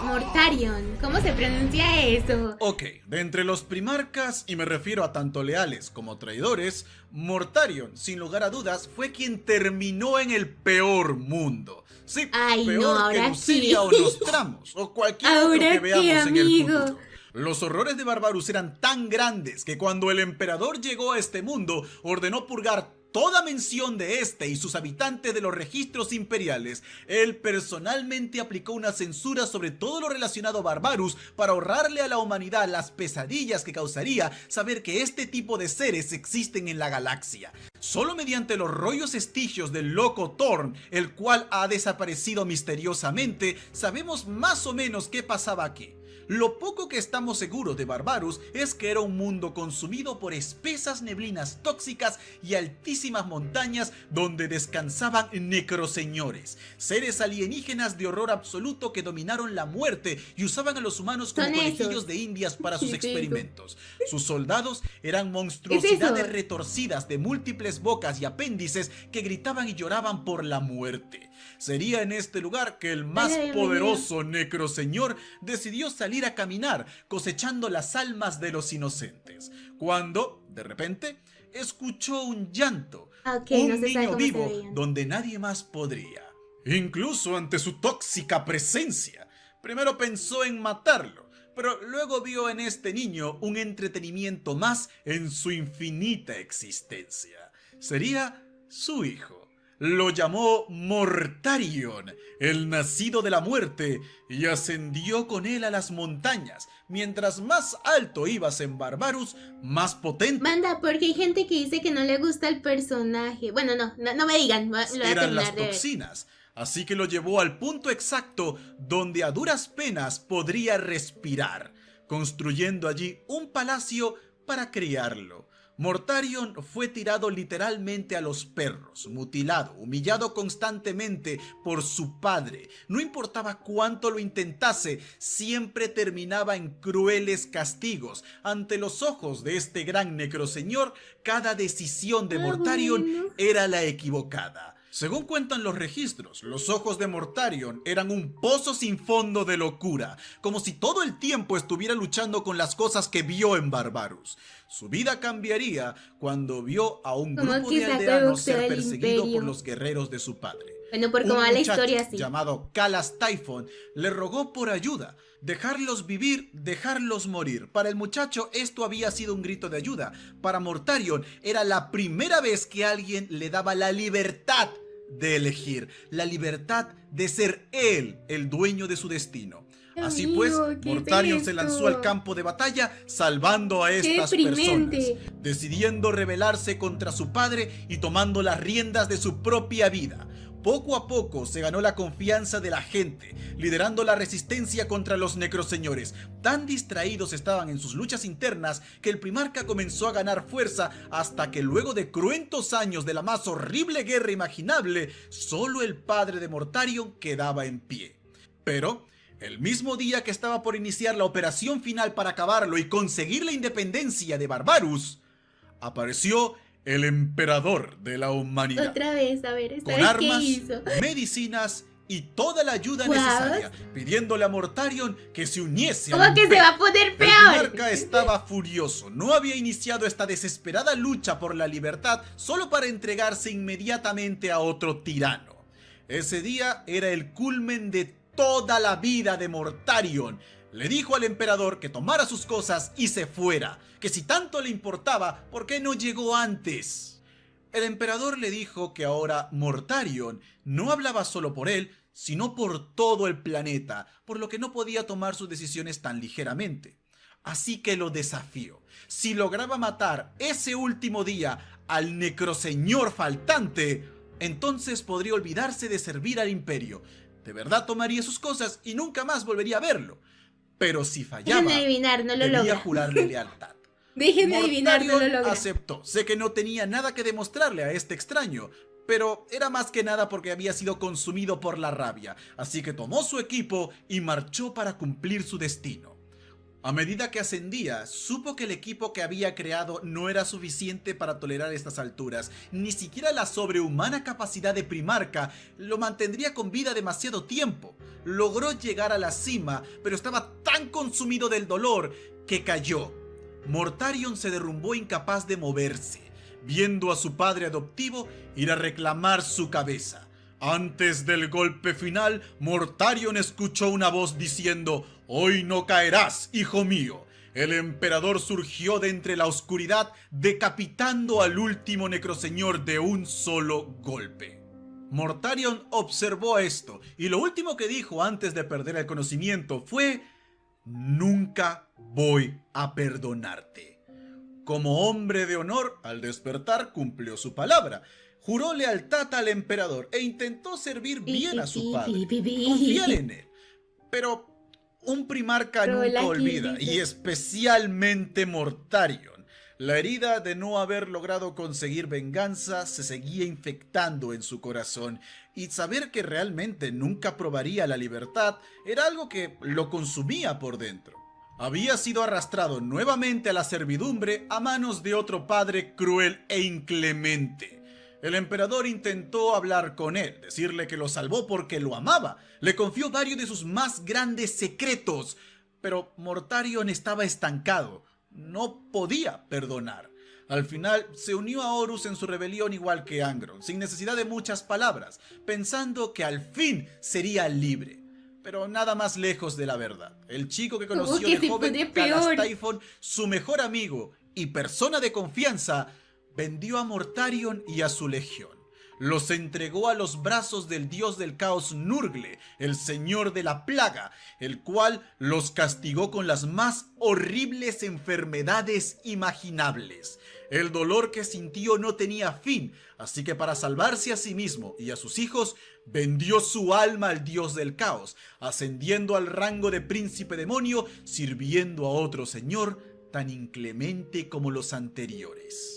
Mortarion. ¿Cómo se pronuncia eso? Ok, de entre los primarcas, y me refiero a tanto leales como traidores, Mortarion, sin lugar a dudas, fue quien terminó en el peor mundo. Sí, Ay, peor no, ahora que Lucilia sí. o Nostramos, o cualquier otro Ahora que veamos qué, en el amigo. futuro. Los horrores de Barbarus eran tan grandes que cuando el emperador llegó a este mundo, ordenó purgar toda mención de este y sus habitantes de los registros imperiales. Él personalmente aplicó una censura sobre todo lo relacionado a Barbarus para ahorrarle a la humanidad las pesadillas que causaría saber que este tipo de seres existen en la galaxia. Solo mediante los rollos estigios del loco Thorn, el cual ha desaparecido misteriosamente, sabemos más o menos qué pasaba aquí. Lo poco que estamos seguros de Barbarus es que era un mundo consumido por espesas neblinas tóxicas y altísimas montañas donde descansaban necroseñores, seres alienígenas de horror absoluto que dominaron la muerte y usaban a los humanos como conejillos de indias para sus experimentos. Sus soldados eran monstruosidades retorcidas de múltiples bocas y apéndices que gritaban y lloraban por la muerte. Sería en este lugar que el más poderoso necroseñor decidió salir a caminar, cosechando las almas de los inocentes, cuando, de repente, escuchó un llanto, un niño vivo donde nadie más podría. Incluso ante su tóxica presencia, primero pensó en matarlo, pero luego vio en este niño un entretenimiento más en su infinita existencia. Sería su hijo. Lo llamó Mortarion, el nacido de la muerte, y ascendió con él a las montañas. Mientras más alto ibas en Barbarus, más potente. Manda, porque hay gente que dice que no le gusta el personaje. Bueno, no me digan. Eran las toxinas, así que lo llevó al punto exacto donde a duras penas podría respirar, construyendo allí un palacio para criarlo. Mortarion fue tirado literalmente a los perros, mutilado, humillado constantemente por su padre. No importaba cuánto lo intentase, siempre terminaba en crueles castigos. Ante los ojos de este gran necroseñor, cada decisión de Mortarion era la equivocada. Según cuentan los registros, los ojos de Mortarion eran un pozo sin fondo de locura, como si todo el tiempo estuviera luchando con las cosas que vio en Barbarus. Su vida cambiaría cuando vio a un grupo de aldeanos ser perseguido por los guerreros de su padre. Bueno, por cómo va la historia, sí. Llamado Calas Typhon le rogó por ayuda. Dejarlos vivir, dejarlos morir. Para el muchacho esto había sido un grito de ayuda. Para Mortarion era la primera vez que alguien le daba la libertad de elegir, la libertad de ser él el dueño de su destino. Así pues, Mortarion se lanzó al campo de batalla salvando a estas personas, decidiendo rebelarse contra su padre y tomando las riendas de su propia vida. Poco a poco se ganó la confianza de la gente, liderando la resistencia contra los necroseñores. Tan distraídos estaban en sus luchas internas que el primarca comenzó a ganar fuerza hasta que luego de cruentos años de la más horrible guerra imaginable, solo el padre de Mortarion quedaba en pie. Pero el mismo día que estaba por iniciar la operación final para acabarlo y conseguir la independencia de Barbarus, apareció el emperador de la humanidad. Otra vez, a ver, con armas, medicinas y toda la ayuda necesaria, pidiéndole a Mortarion que se uniese. ¿Cómo que se va a poner peor? El primarca estaba furioso. No había iniciado esta desesperada lucha por la libertad solo para entregarse inmediatamente a otro tirano. Ese día era el culmen de toda la vida de Mortarion. Le dijo al emperador que tomara sus cosas y se fuera, que si tanto le importaba, ¿por qué no llegó antes? El emperador le dijo que ahora Mortarion no hablaba solo por él, sino por todo el planeta, por lo que no podía tomar sus decisiones tan ligeramente. Así que lo desafió. Si lograba matar ese último día al necroseñor faltante, entonces podría olvidarse de servir al imperio. De verdad tomaría sus cosas y nunca más volvería a verlo. Pero si fallaba, déjenme adivinar, no lo debía logra. jurarle lealtad. Déjenme adivinar, no lo Mortarion logra. aceptó. Sé que no tenía nada que demostrarle a este extraño, pero era más que nada porque había sido consumido por la rabia. Así que tomó su equipo y marchó para cumplir su destino. A medida que ascendía, supo que el equipo que había creado no era suficiente para tolerar estas alturas. Ni siquiera la sobrehumana capacidad de Primarca lo mantendría con vida demasiado tiempo. Logró llegar a la cima, pero estaba tan consumido del dolor que cayó. Mortarion se derrumbó incapaz de moverse, viendo a su padre adoptivo ir a reclamar su cabeza. Antes del golpe final, Mortarion escuchó una voz diciendo: «Hoy no caerás, hijo mío». El emperador surgió de entre la oscuridad, decapitando al último necroseñor de un solo golpe. Mortarion observó esto, y lo último que dijo antes de perder el conocimiento fue: «Nunca voy a perdonarte». Como hombre de honor, al despertar cumplió su palabra. Juró lealtad al emperador e intentó servir bien a su padre, confiar en él. Pero un Primarca nunca olvida, y especialmente Mortarion. La herida de no haber logrado conseguir venganza se seguía infectando en su corazón, y saber que realmente nunca probaría la libertad era algo que lo consumía por dentro. Había sido arrastrado nuevamente a la servidumbre a manos de otro padre cruel e inclemente. El emperador intentó hablar con él, decirle que lo salvó porque lo amaba. Le confió varios de sus más grandes secretos, pero Mortarion estaba estancado. No podía perdonar. Al final se unió a Horus en su rebelión igual que Angron, sin necesidad de muchas palabras, pensando que al fin sería libre. Pero nada más lejos de la verdad. El chico que conoció de joven, Calas Typhon, su mejor amigo y persona de confianza, vendió a Mortarion y a su legión. Los entregó a los brazos del dios del caos Nurgle, el señor de la plaga, el cual los castigó con las más horribles enfermedades imaginables. El dolor que sintió no tenía fin, así que para salvarse a sí mismo y a sus hijos, vendió su alma al dios del caos, ascendiendo al rango de príncipe demonio, sirviendo a otro señor tan inclemente como los anteriores.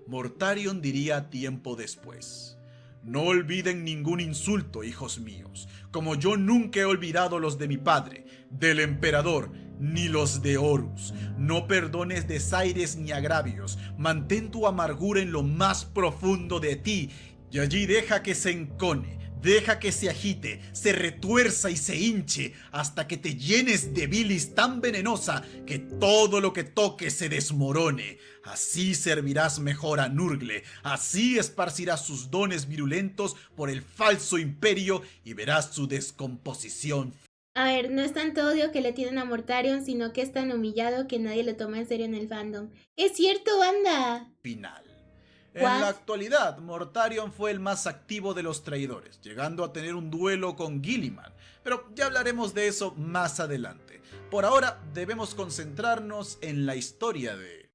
Mortarion diría tiempo después: «No olviden ningún insulto, hijos míos, como yo nunca he olvidado los de mi padre, del emperador, ni los de Horus. No perdones desaires ni agravios, mantén tu amargura en lo más profundo de ti, y allí deja que se encone, deja que se agite, se retuerza y se hinche, hasta que te llenes de bilis tan venenosa que todo lo que toques se desmorone. Así servirás mejor a Nurgle, así esparcirás sus dones virulentos por el falso imperio y verás su descomposición». A ver, no es tanto odio que le tienen a Mortarion, sino que es tan humillado que nadie lo toma en serio en el fandom. ¡Es cierto, banda! Final. En la actualidad, Mortarion fue el más activo de los traidores, llegando a tener un duelo con Guilliman, pero ya hablaremos de eso más adelante. Por ahora, debemos concentrarnos en la historia de...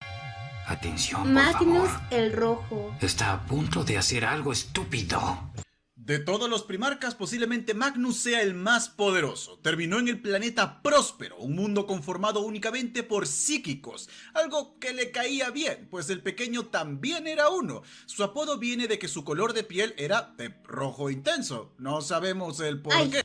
Atención, por Magnus favor. el Rojo. Está a punto de hacer algo estúpido. De todos los Primarcas, posiblemente Magnus sea el más poderoso. Terminó en el planeta Próspero, un mundo conformado únicamente por psíquicos, algo que le caía bien, pues el pequeño también era uno. Su apodo viene de que su color de piel era de rojo intenso. No sabemos el por qué.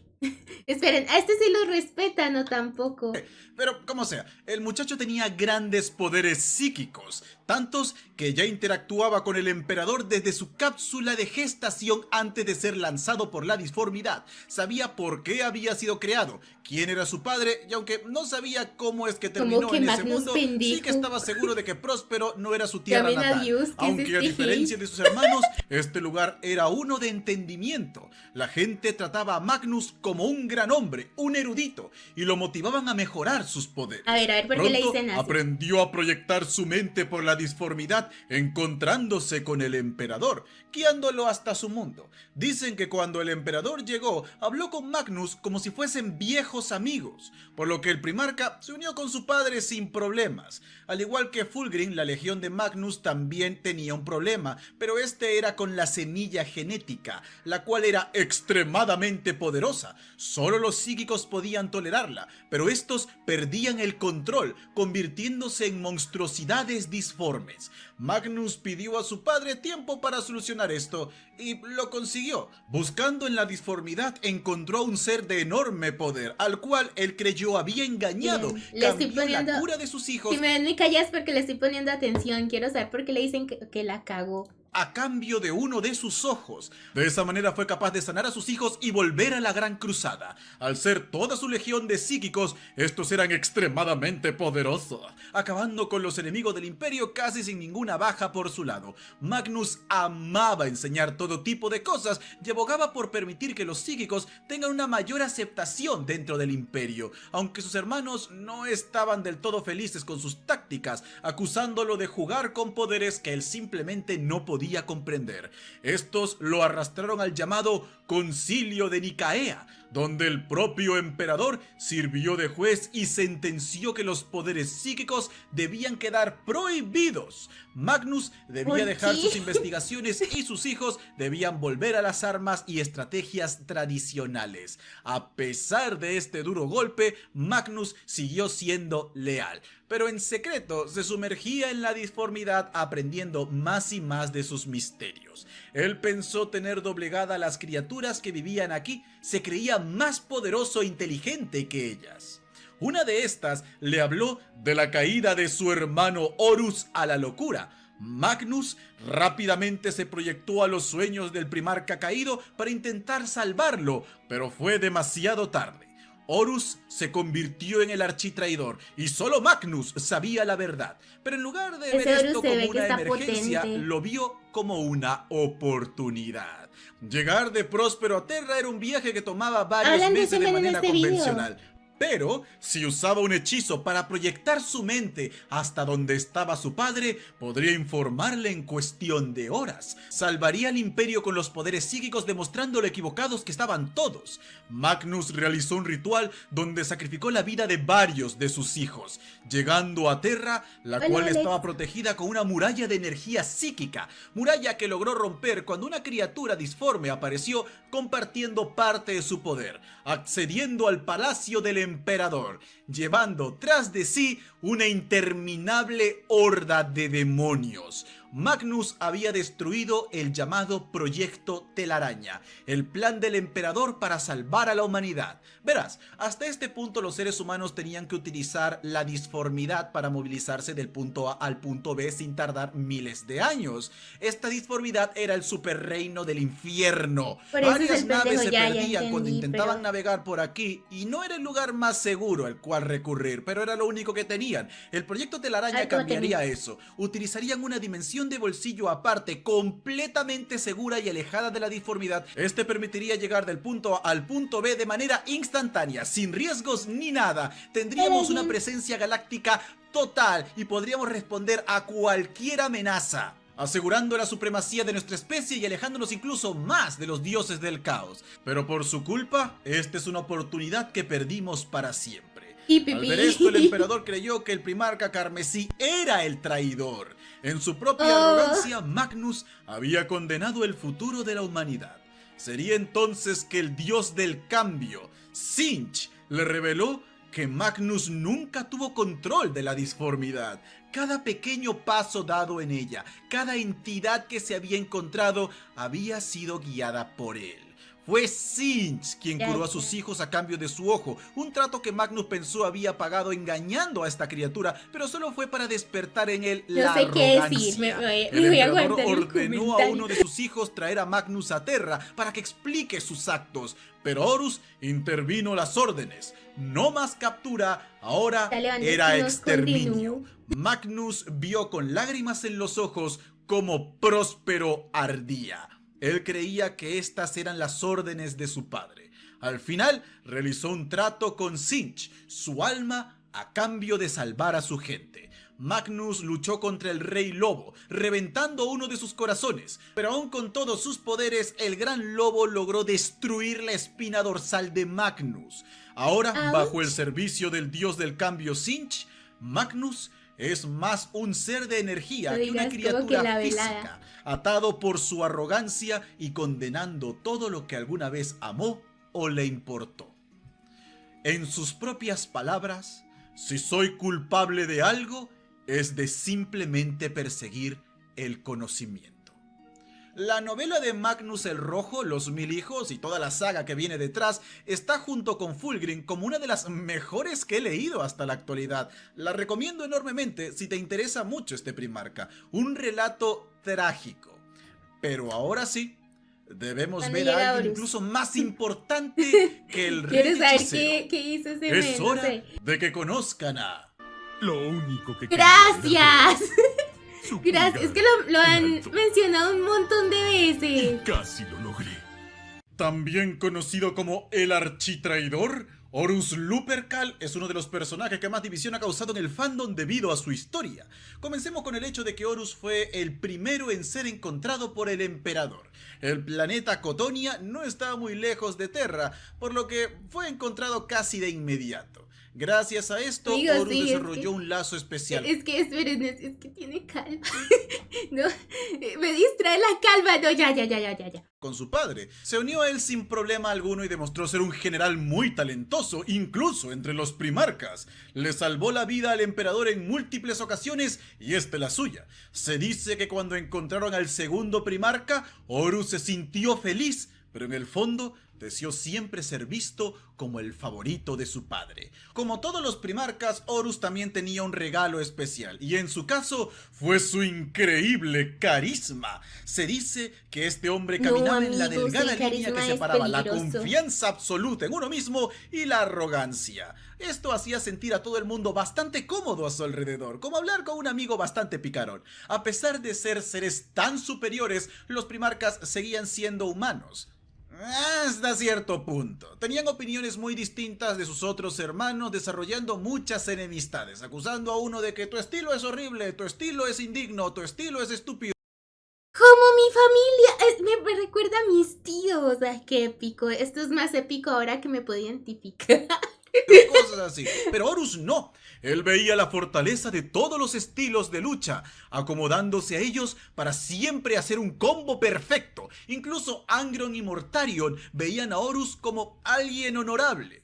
Esperen, a este sí lo respetan o tampoco. Pero como sea, el muchacho tenía grandes poderes psíquicos, tantos que ya interactuaba con el emperador desde su cápsula de gestación antes de ser lanzado por la disformidad. Sabía por qué había sido creado, quién era su padre, y aunque no sabía cómo es que terminó en ese mundo, sí que estaba seguro de que Próspero no era su tierra natal. Aunque a diferencia de sus hermanos, este lugar era uno de entendimiento. La gente trataba a Magnus como un gran hombre, un erudito, y lo motivaban a mejorar sus poderes. A ver, ¿por qué le dicen así? Aprendió a proyectar su mente por la disformidad, encontrándose con el emperador, guiándolo hasta su mundo. Dicen que cuando el emperador llegó, habló con Magnus como si fuesen viejos amigos, por lo que el primarca se unió con su padre sin problemas. Al igual que Fulgrim, la legión de Magnus también tenía un problema, pero este era con la semilla genética, la cual era extremadamente poderosa. Solo los psíquicos podían tolerarla, pero estos perdían el control, convirtiéndose en monstruosidades disformes. Magnus pidió a su padre tiempo para solucionar esto, y lo consiguió. Buscando en la disformidad, encontró un ser de enorme poder, al cual él creyó había engañado. Cambió la cura de sus hijos. Si me callas porque le estoy poniendo atención, quiero saber por qué le dicen que la cagó. A cambio de uno de sus ojos. De esa manera fue capaz de sanar a sus hijos y volver a la Gran Cruzada. Al ser toda su legión de psíquicos, estos eran extremadamente poderosos, acabando con los enemigos del Imperio casi sin ninguna baja por su lado. Magnus amaba enseñar todo tipo de cosas y abogaba por permitir que los psíquicos tengan una mayor aceptación dentro del Imperio, aunque sus hermanos no estaban del todo felices con sus tácticas, acusándolo de jugar con poderes que él simplemente no podía comprender. Estos lo arrastraron al llamado Concilio de Nicaea, donde el propio emperador sirvió de juez y sentenció que los poderes psíquicos debían quedar prohibidos. Magnus debía dejar sus investigaciones y sus hijos debían volver a las armas y estrategias tradicionales. A pesar de este duro golpe, Magnus siguió siendo leal, pero en secreto se sumergía en la disformidad, aprendiendo más y más de sus misterios. Él pensó tener doblegada a las criaturas que vivían aquí, se creía más poderoso e inteligente que ellas. Una de estas le habló de la caída de su hermano Horus a la locura. Magnus rápidamente se proyectó a los sueños del primarca caído para intentar salvarlo, pero fue demasiado tarde. Horus se convirtió en el architraidor y solo Magnus sabía la verdad, pero en lugar de ver esto como una emergencia, lo vio como una oportunidad. Llegar de Próspero a Terra era un viaje que tomaba varios meses de manera convencional. Pero si usaba un hechizo para proyectar su mente hasta donde estaba su padre, podría informarle en cuestión de horas. Salvaría al Imperio con los poderes psíquicos, demostrando lo equivocados que estaban todos. Magnus realizó un ritual donde sacrificó la vida de varios de sus hijos, llegando a Terra, la cual estaba protegida con una muralla de energía psíquica, muralla que logró romper cuando una criatura disforme apareció compartiendo parte de su poder, accediendo al palacio del emperador, llevando tras de sí una interminable horda de demonios. Magnus había destruido el llamado Proyecto Telaraña, el plan del emperador para salvar a la humanidad. Verás, hasta este punto los seres humanos tenían que utilizar la disformidad para movilizarse del punto A al punto B sin tardar miles de años. Esta disformidad era el superreino del infierno. Varias naves se perdían cuando intentaban navegar por aquí y no era el lugar más seguro al cual recurrir, pero era lo único que tenían. El Proyecto Telaraña cambiaría eso. Utilizarían una dimensión de bolsillo aparte, completamente segura y alejada de la disformidad. Este permitiría llegar del punto A al punto B de manera instantánea, sin riesgos ni nada. Tendríamos una presencia galáctica total y podríamos responder a cualquier amenaza, asegurando la supremacía de nuestra especie y alejándonos incluso más de los dioses del caos. Pero por su culpa, esta es una oportunidad que perdimos para siempre. Al ver esto, el emperador creyó que el primarca carmesí era el traidor. En su propia arrogancia, Magnus había condenado el futuro de la humanidad. Sería entonces que el dios del cambio, Tzeentch, le reveló que Magnus nunca tuvo control de la disformidad. Cada pequeño paso dado en ella, cada entidad que se había encontrado, había sido guiada por él. Fue Tzeentch quien curó a sus hijos a cambio de su ojo, un trato que Magnus pensó había pagado engañando a esta criatura, pero solo fue para despertar en él la arrogancia. El emperador ordenó a uno de sus hijos traer a Magnus a Terra para que explique sus actos, pero Horus intervino las órdenes. No más captura, ahora era exterminio. Magnus vio con lágrimas en los ojos cómo Próspero ardía. Él creía que estas eran las órdenes de su padre. Al final, realizó un trato con Sinch, su alma, a cambio de salvar a su gente. Magnus luchó contra el Rey Lobo, reventando uno de sus corazones, pero aún con todos sus poderes, el Gran Lobo logró destruir la espina dorsal de Magnus. Ahora, bajo el servicio del dios del cambio Sinch, Magnus es más un ser de energía que una criatura física, atado por su arrogancia y condenando todo lo que alguna vez amó o le importó. En sus propias palabras, si soy culpable de algo, es de simplemente perseguir el conocimiento. La novela de Magnus el Rojo, Los Mil Hijos y toda la saga que viene detrás está junto con Fulgrim como una de las mejores que he leído hasta la actualidad. La recomiendo enormemente si te interesa mucho este Primarca. Un relato trágico. Pero ahora sí, debemos ver a alguien incluso más importante que el Rey Hechicero. ¿Qué hizo ese mes? Es hora de que conozcan a... Lo único que ¡Gracias! Gracias, es que lo han mencionado un montón de veces. Casi lo logré. También conocido como el architraidor, Horus Lupercal es uno de los personajes que más división ha causado en el fandom debido a su historia. Comencemos con el hecho de que Horus fue el primero en ser encontrado por el emperador. El planeta Cotonia no estaba muy lejos de Terra, por lo que fue encontrado casi de inmediato. Gracias a esto, Horus desarrolló un lazo especial. Esperen, es que tiene calma. No, me distrae la calma. No, ya. Con su padre. Se unió a él sin problema alguno y demostró ser un general muy talentoso, incluso entre los primarcas. Le salvó la vida al emperador en múltiples ocasiones y la suya. Se dice que cuando encontraron al segundo primarca, Horus se sintió feliz, pero en el fondo deseó siempre ser visto como el favorito de su padre. Como todos los primarcas, Horus también tenía un regalo especial, y en su caso fue su increíble carisma. Se dice que este hombre caminaba en la delgada línea que separaba la confianza absoluta en uno mismo y la arrogancia. Esto hacía sentir a todo el mundo bastante cómodo a su alrededor, como hablar con un amigo bastante picarón. A pesar de ser seres tan superiores, los primarcas seguían siendo humanos. Hasta cierto punto. Tenían opiniones muy distintas de sus otros hermanos, desarrollando muchas enemistades, acusando a uno de que tu estilo es horrible, tu estilo es indigno, tu estilo es estúpido. Como mi familia, me recuerda a mis tíos. Ay, qué épico. Esto es más épico ahora que me puedo identificar. Cosas así. Pero Horus no. Él veía la fortaleza de todos los estilos de lucha, acomodándose a ellos para siempre hacer un combo perfecto. Incluso Angron y Mortarion veían a Horus como alguien honorable.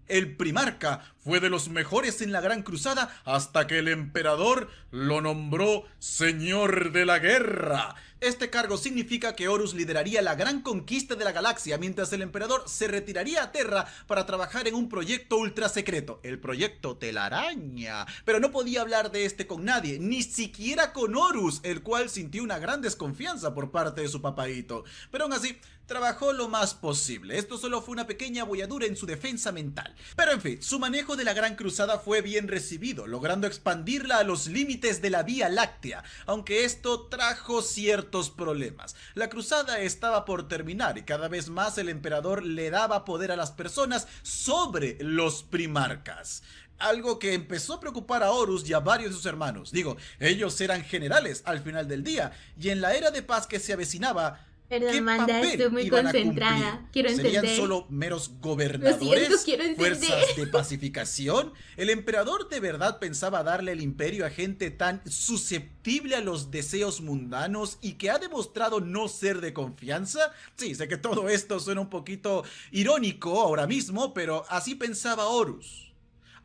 El primarca fue de los mejores en la Gran Cruzada hasta que el emperador lo nombró Señor de la Guerra. Este cargo significa que Horus lideraría la gran conquista de la galaxia, mientras el emperador se retiraría a Terra para trabajar en un proyecto ultra secreto, el proyecto Telaraña. Pero no podía hablar de este con nadie, ni siquiera con Horus, el cual sintió una gran desconfianza por parte de su papaíto. Pero aún así, trabajó lo más posible. Esto solo fue una pequeña bolladura en su defensa mental. Pero en fin, su manejo de la Gran Cruzada fue bien recibido, logrando expandirla a los límites de la Vía Láctea, aunque esto trajo ciertos problemas. La cruzada estaba por terminar y cada vez más el emperador le daba poder a las personas sobre los primarcas. Algo que empezó a preocupar a Horus y a varios de sus hermanos. Ellos eran generales al final del día, y en la era de paz que se avecinaba, perdón, ¿qué Amanda, papel estoy muy iban a concentrada. cumplir? Quiero entender. ¿Serían solo meros gobernadores? Quiero entender. ¿Fuerzas de pacificación? ¿El emperador de verdad pensaba darle el imperio a gente tan susceptible a los deseos mundanos y que ha demostrado no ser de confianza? Sí, sé que todo esto suena un poquito irónico ahora mismo, pero así pensaba Horus.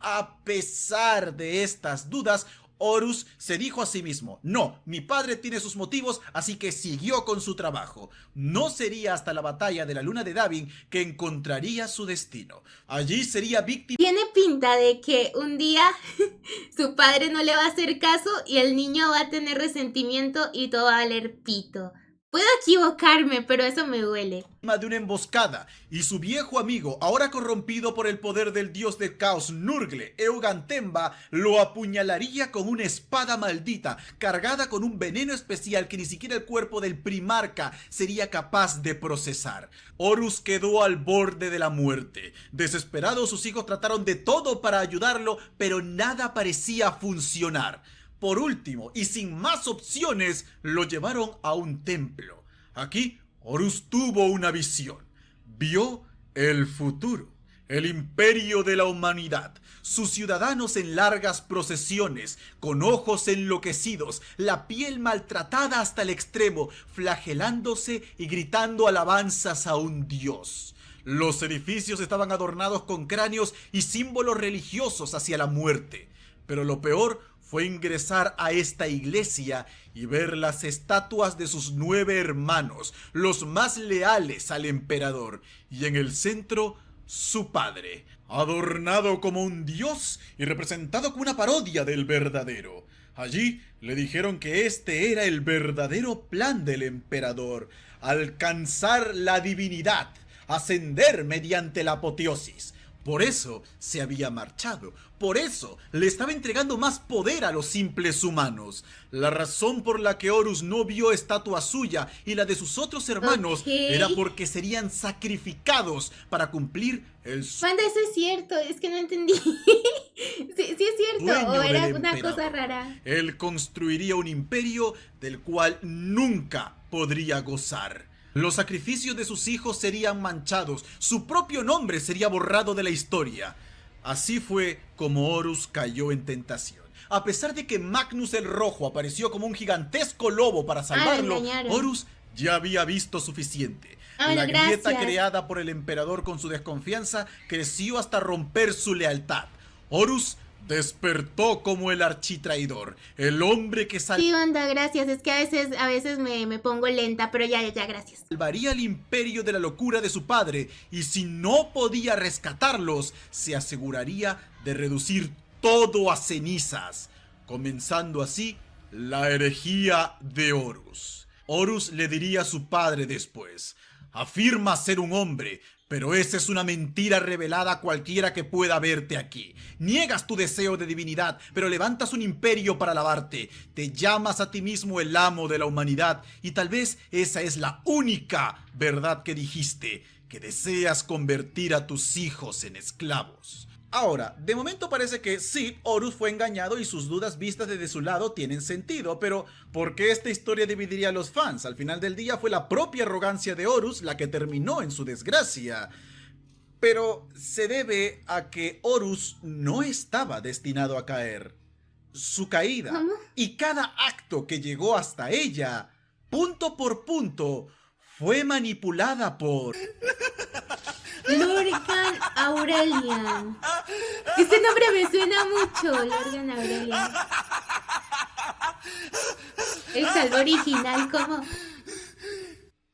A pesar de estas dudas, Horus se dijo a sí mismo: no, mi padre tiene sus motivos, así que siguió con su trabajo. No sería hasta la batalla de la luna de Davin que encontraría su destino. Allí sería víctima. Tiene pinta de que un día su padre no le va a hacer caso y el niño va a tener resentimiento y todo va a valer pito. Puedo equivocarme, pero eso me duele. De una emboscada, y su viejo amigo, ahora corrompido por el poder del dios del caos Nurgle, Eugantemba, lo apuñalaría con una espada maldita, cargada con un veneno especial que ni siquiera el cuerpo del primarca sería capaz de procesar. Horus quedó al borde de la muerte. Desesperados, sus hijos trataron de todo para ayudarlo, pero nada parecía funcionar. Por último, y sin más opciones, lo llevaron a un templo. Aquí, Horus tuvo una visión. Vio el futuro, el imperio de la humanidad, sus ciudadanos en largas procesiones, con ojos enloquecidos, la piel maltratada hasta el extremo, flagelándose y gritando alabanzas a un dios. Los edificios estaban adornados con cráneos y símbolos religiosos hacia la muerte. Pero lo peor fue ingresar a esta iglesia y ver las estatuas de sus 9 hermanos, los más leales al emperador, y en el centro, su padre, adornado como un dios y representado como una parodia del verdadero. Allí le dijeron que este era el verdadero plan del emperador: alcanzar la divinidad, ascender mediante la apoteosis. Por eso se había marchado, por eso le estaba entregando más poder a los simples humanos. La razón por la que Horus no vio estatua suya y la de sus otros hermanos era porque serían sacrificados para cumplir el sueño. Wanda, eso es cierto, es que no entendí. sí es cierto, o era una cosa rara. Él construiría un imperio del cual nunca podría gozar. Los sacrificios de sus hijos serían manchados, su propio nombre sería borrado de la historia. Así fue como Horus cayó en tentación. A pesar de que Magnus el Rojo apareció como un gigantesco lobo para salvarlo, Horus ya había visto suficiente. La grieta creada por el emperador con su desconfianza creció hasta romper su lealtad. Horus despertó como el architraidor, el hombre que Sí, Wanda, gracias. Es que a veces me pongo lenta, pero ya, gracias. Salvaría el imperio de la locura de su padre, y si no podía rescatarlos, se aseguraría de reducir todo a cenizas, comenzando así la herejía de Horus. Horus le diría a su padre después: afirma ser un hombre, pero esa es una mentira revelada a cualquiera que pueda verte aquí. Niegas tu deseo de divinidad, pero levantas un imperio para alabarte. Te llamas a ti mismo el amo de la humanidad, y tal vez esa es la única verdad que dijiste, que deseas convertir a tus hijos en esclavos. Ahora, de momento parece que sí, Horus fue engañado y sus dudas vistas desde su lado tienen sentido, pero ¿por qué esta historia dividiría a los fans? Al final del día fue la propia arrogancia de Horus la que terminó en su desgracia. Pero se debe a que Horus no estaba destinado a caer. Su caída y cada acto que llegó hasta ella, punto por punto, fue manipulada por... Lorgan Aurelian. Ese nombre me suena mucho, Lorgan Aurelian. El salvo original, ¿cómo?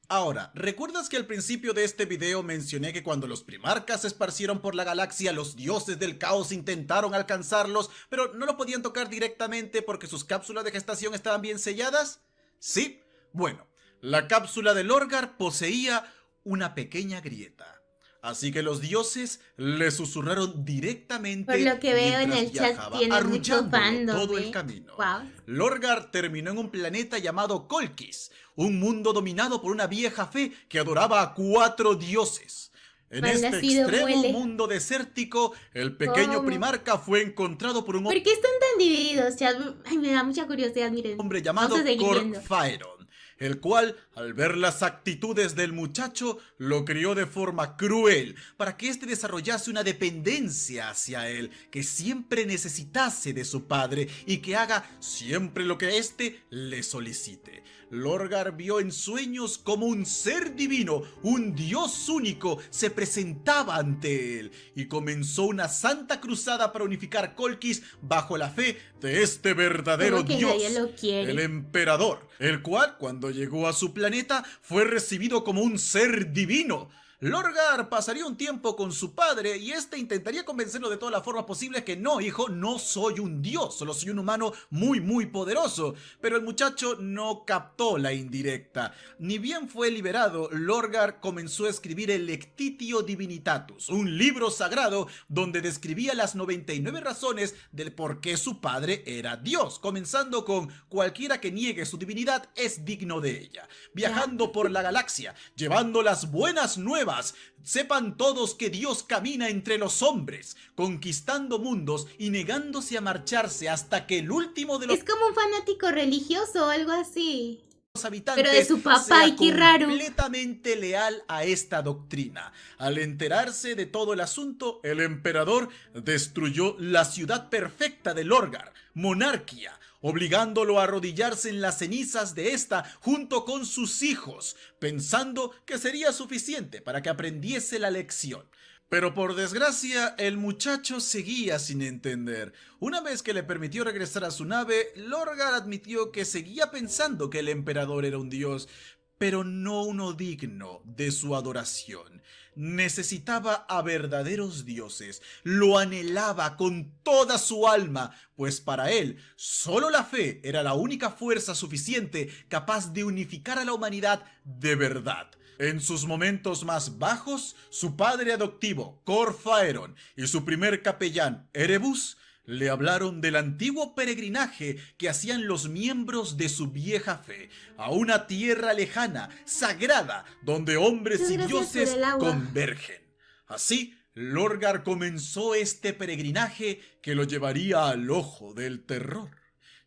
Ahora, ¿recuerdas que al principio de este video mencioné que cuando los primarcas se esparcieron por la galaxia, los dioses del caos intentaron alcanzarlos, pero no lo podían tocar directamente porque sus cápsulas de gestación estaban bien selladas? Sí, bueno, la cápsula de Lorgar poseía una pequeña grieta. Así que los dioses le susurraron directamente. Por lo que veo en el chat tiene mucho fandom, todo el camino. Wow. Lorgar terminó en un planeta llamado Kolkis, un mundo dominado por una vieja fe que adoraba a 4 dioses. En este extremo mundo desértico, el pequeño primarca fue encontrado por un hombre. ¿Por qué están tan divididos, chat? Ay, me da mucha curiosidad, miren. Un hombre llamado Corphaeron, el cual, al ver las actitudes del muchacho, lo crió de forma cruel para que éste desarrollase una dependencia hacia él, que siempre necesitase de su padre y que haga siempre lo que éste le solicite. Lorgar vio en sueños como un ser divino, un dios único, se presentaba ante él y comenzó una santa cruzada para unificar Kolkis bajo la fe de este verdadero dios, el emperador, el cual, cuando llegó a su planeta, fue recibido como un ser divino. Lorgar pasaría un tiempo con su padre y este intentaría convencerlo de todas las formas posibles que no, hijo, no soy un dios, solo soy un humano muy poderoso. Pero el muchacho no captó la indirecta. Ni bien fue liberado, Lorgar comenzó a escribir el Lectitio Divinitatus, un libro sagrado donde describía las 99 razones del por qué su padre era Dios, comenzando con: cualquiera que niegue su divinidad es digno de ella. Viajando por la galaxia, llevando las buenas nuevas. Sepan todos que Dios camina entre los hombres, conquistando mundos y negándose a marcharse hasta que el último de los... Es como un fanático religioso o algo así. Habitantes pero de su papá, y qué raro. Completamente leal a esta doctrina. Al enterarse de todo el asunto, el emperador destruyó la ciudad perfecta de Lorgar, Monarquia, obligándolo a arrodillarse en las cenizas de esta junto con sus hijos, pensando que sería suficiente para que aprendiese la lección. Pero por desgracia, el muchacho seguía sin entender. Una vez que le permitió regresar a su nave, Lorgar admitió que seguía pensando que el emperador era un dios, pero no uno digno de su adoración. Necesitaba a verdaderos dioses, lo anhelaba con toda su alma, pues para él solo la fe era la única fuerza suficiente capaz de unificar a la humanidad de verdad. En sus momentos más bajos, su padre adoptivo, Cor Faeron, y su primer capellán, Erebus, le hablaron del antiguo peregrinaje que hacían los miembros de su vieja fe a una tierra lejana, sagrada, donde hombres y dioses convergen. Así, Lorgar comenzó este peregrinaje que lo llevaría al ojo del terror,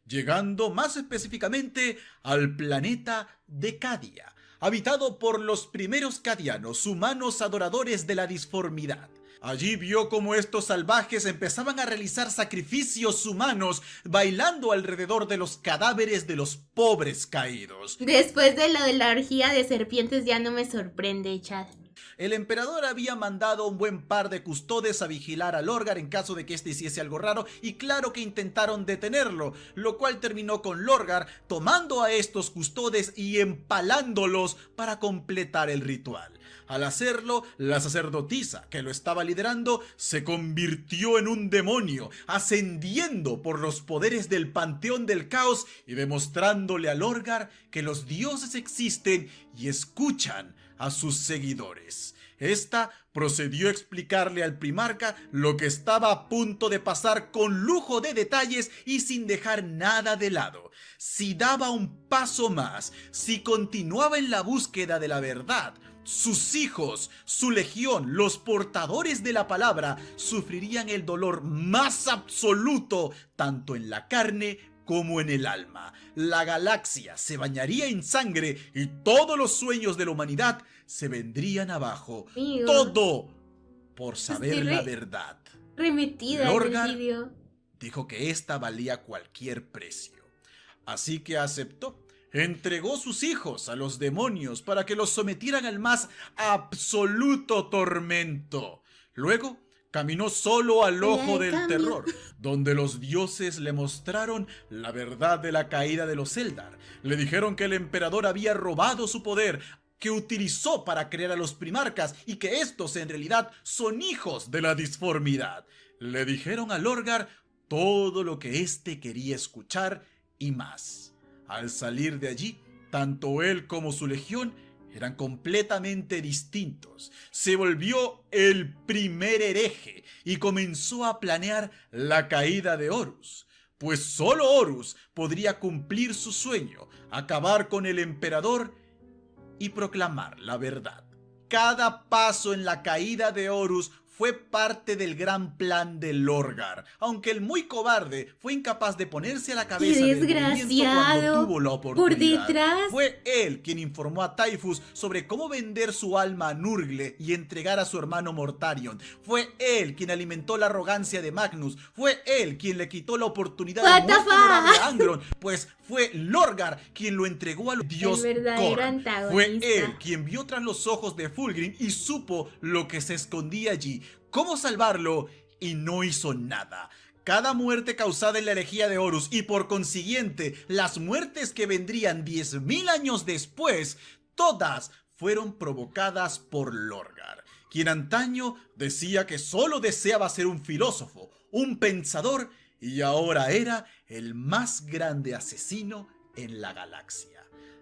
llegando más específicamente al planeta de Cadia, habitado por los primeros cadianos, humanos adoradores de la disformidad. Allí vio cómo estos salvajes empezaban a realizar sacrificios humanos, bailando alrededor de los cadáveres de los pobres caídos. Después de lo de la orgía de serpientes ya no me sorprende, Chad. El emperador había mandado un buen par de custodes a vigilar a Lorgar en caso de que éste hiciese algo raro, y claro que intentaron detenerlo, lo cual terminó con Lorgar tomando a estos custodes y empalándolos para completar el ritual. Al hacerlo, la sacerdotisa que lo estaba liderando se convirtió en un demonio, ascendiendo por los poderes del panteón del caos y demostrándole a Lorgar que los dioses existen y escuchan a sus seguidores. Esta procedió a explicarle al primarca lo que estaba a punto de pasar con lujo de detalles y sin dejar nada de lado. Si daba un paso más, si continuaba en la búsqueda de la verdad, sus hijos, su legión, los portadores de la palabra, sufrirían el dolor más absoluto, tanto en la carne como en el alma. La galaxia se bañaría en sangre y todos los sueños de la humanidad se vendrían abajo. Amigo, todo por saber la verdad. Remetida Lorgar en el vídeo. dijo que esta valía cualquier precio. Así que aceptó. Entregó sus hijos a los demonios para que los sometieran al más absoluto tormento. Luego caminó solo al ojo del terror, donde los dioses le mostraron la verdad de la caída de los Eldar. Le dijeron que el emperador había robado su poder, que utilizó para crear a los primarcas y que estos en realidad son hijos de la disformidad. Le dijeron a Lorgar todo lo que éste quería escuchar y más. Al salir de allí, tanto él como su legión eran completamente distintos. Se volvió el primer hereje y comenzó a planear la caída de Horus, pues solo Horus podría cumplir su sueño, acabar con el emperador y proclamar la verdad. Cada paso en la caída de Horus fue parte del gran plan de Lorgar, aunque el muy cobarde fue incapaz de ponerse a la cabeza del movimiento cuando tuvo la oportunidad. Por detrás. Fue él quien informó a Typhus sobre cómo vender su alma a Nurgle y entregar a su hermano Mortarion. Fue él quien alimentó la arrogancia de Magnus. Fue él quien le quitó la oportunidad de muerte honorable a Angron, pues fue Lorgar quien lo entregó al dios Khorne. Fue él quien vio tras los ojos de Fulgrim y supo lo que se escondía allí, cómo salvarlo, y no hizo nada. Cada muerte causada en la herejía de Horus y por consiguiente las muertes que vendrían 10.000 años después, todas fueron provocadas por Lorgar, quien antaño decía que solo deseaba ser un filósofo, un pensador, y ahora era el más grande asesino en la galaxia.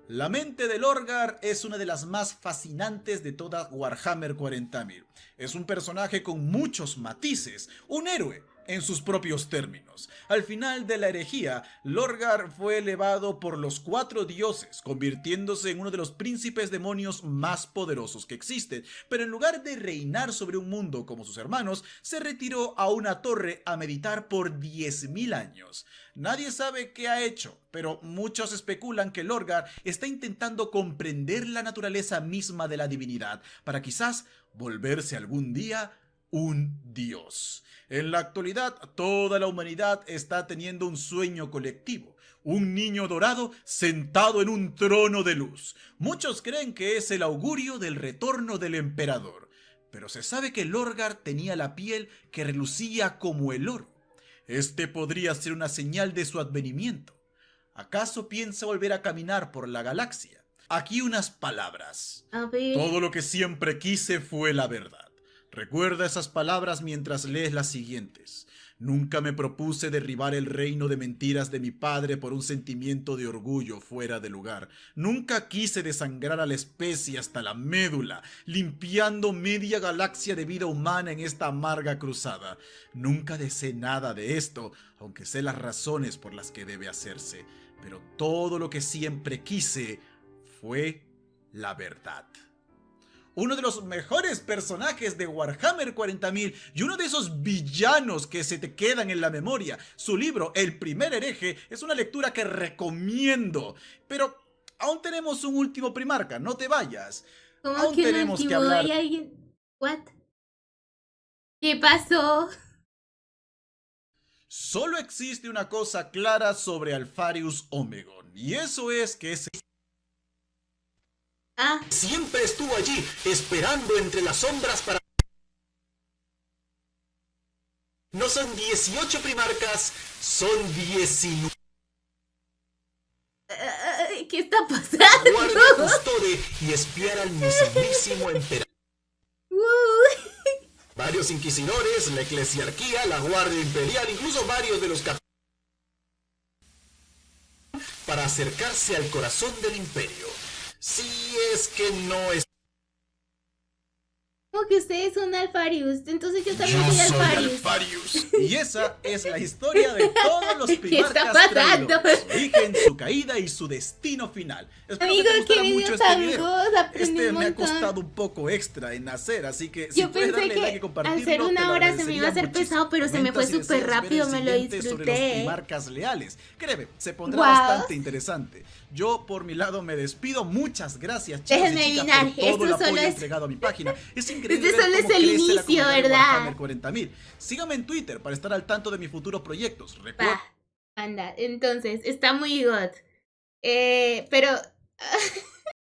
La mente de Lorgar es una de las más fascinantes de toda Warhammer 40.000. Es un personaje con muchos matices, un héroe en sus propios términos. Al final de la herejía, Lorgar fue elevado por los 4 dioses, convirtiéndose en uno de los príncipes demonios más poderosos que existen, pero en lugar de reinar sobre un mundo como sus hermanos, se retiró a una torre a meditar por 10.000 años. Nadie sabe qué ha hecho, pero muchos especulan que Lorgar está intentando comprender la naturaleza misma de la divinidad, para quizás volverse algún día un dios. En la actualidad, toda la humanidad está teniendo un sueño colectivo. Un niño dorado sentado en un trono de luz. Muchos creen que es el augurio del retorno del emperador. Pero se sabe que Lorgar tenía la piel que relucía como el oro. Este podría ser una señal de su advenimiento. ¿Acaso piensa volver a caminar por la galaxia? Aquí unas palabras. A ver. Todo lo que siempre quise fue la verdad. Recuerda esas palabras mientras lees las siguientes. Nunca me propuse derribar el reino de mentiras de mi padre por un sentimiento de orgullo fuera de lugar. Nunca quise desangrar a la especie hasta la médula, limpiando media galaxia de vida humana en esta amarga cruzada. Nunca deseé nada de esto, aunque sé las razones por las que debe hacerse. Pero todo lo que siempre quise fue la verdad. Uno de los mejores personajes de Warhammer 40.000 y uno de esos villanos que se te quedan en la memoria. Su libro, El primer hereje, es una lectura que recomiendo. Pero aún tenemos un último Primarca, no te vayas. ¿Cómo Aún que tenemos último? que hablar. ¿Hay alguien? ¿What? ¿Qué pasó? Solo existe una cosa clara sobre Alfarius Omegon, y eso es que es... Siempre estuvo allí, esperando entre las sombras para... No son 18 primarcas, son 19. ¿Qué está pasando? Guardia, custode y espiar al mismísimo emperador. Varios inquisidores, la eclesiarquía, la guardia imperial, incluso varios de los capitanes, para acercarse al corazón del imperio. Si es que no es... ¿Cómo que ustedes son Alfarius? Entonces yo también soy Alfarius. Y esa es la historia de todos los ¿Qué está primarcas pasando? traidores, su origen, su caída y su destino final. Espero Amigo, que te gustara qué mucho video este tan video. god, aprendí Este un me ha montón. costado un poco extra en hacer, así que si Yo puedes pensé darle like y que compartirlo, al ser te una lo hora se me iba a hacer agradecería pesado, pero se me muchísimo. fue Comenta si súper deseas ver rápido, el me lo siguiente sobre los disfruté. primarcas leales. Créeme, se pondrá Guau. bastante interesante. Yo por mi lado me despido. Muchas gracias, chicos Déjenme y chicas, adivinar, por todo esto el solo apoyo es- entregado a mi página. Es increíble Este ver solo cómo es el crece la inicio, comunidad de ¿verdad? Warhammer 40.000. Síganme en Twitter para estar al tanto de mis futuros proyectos. Recuerda. Va, anda, entonces, está muy god. Pero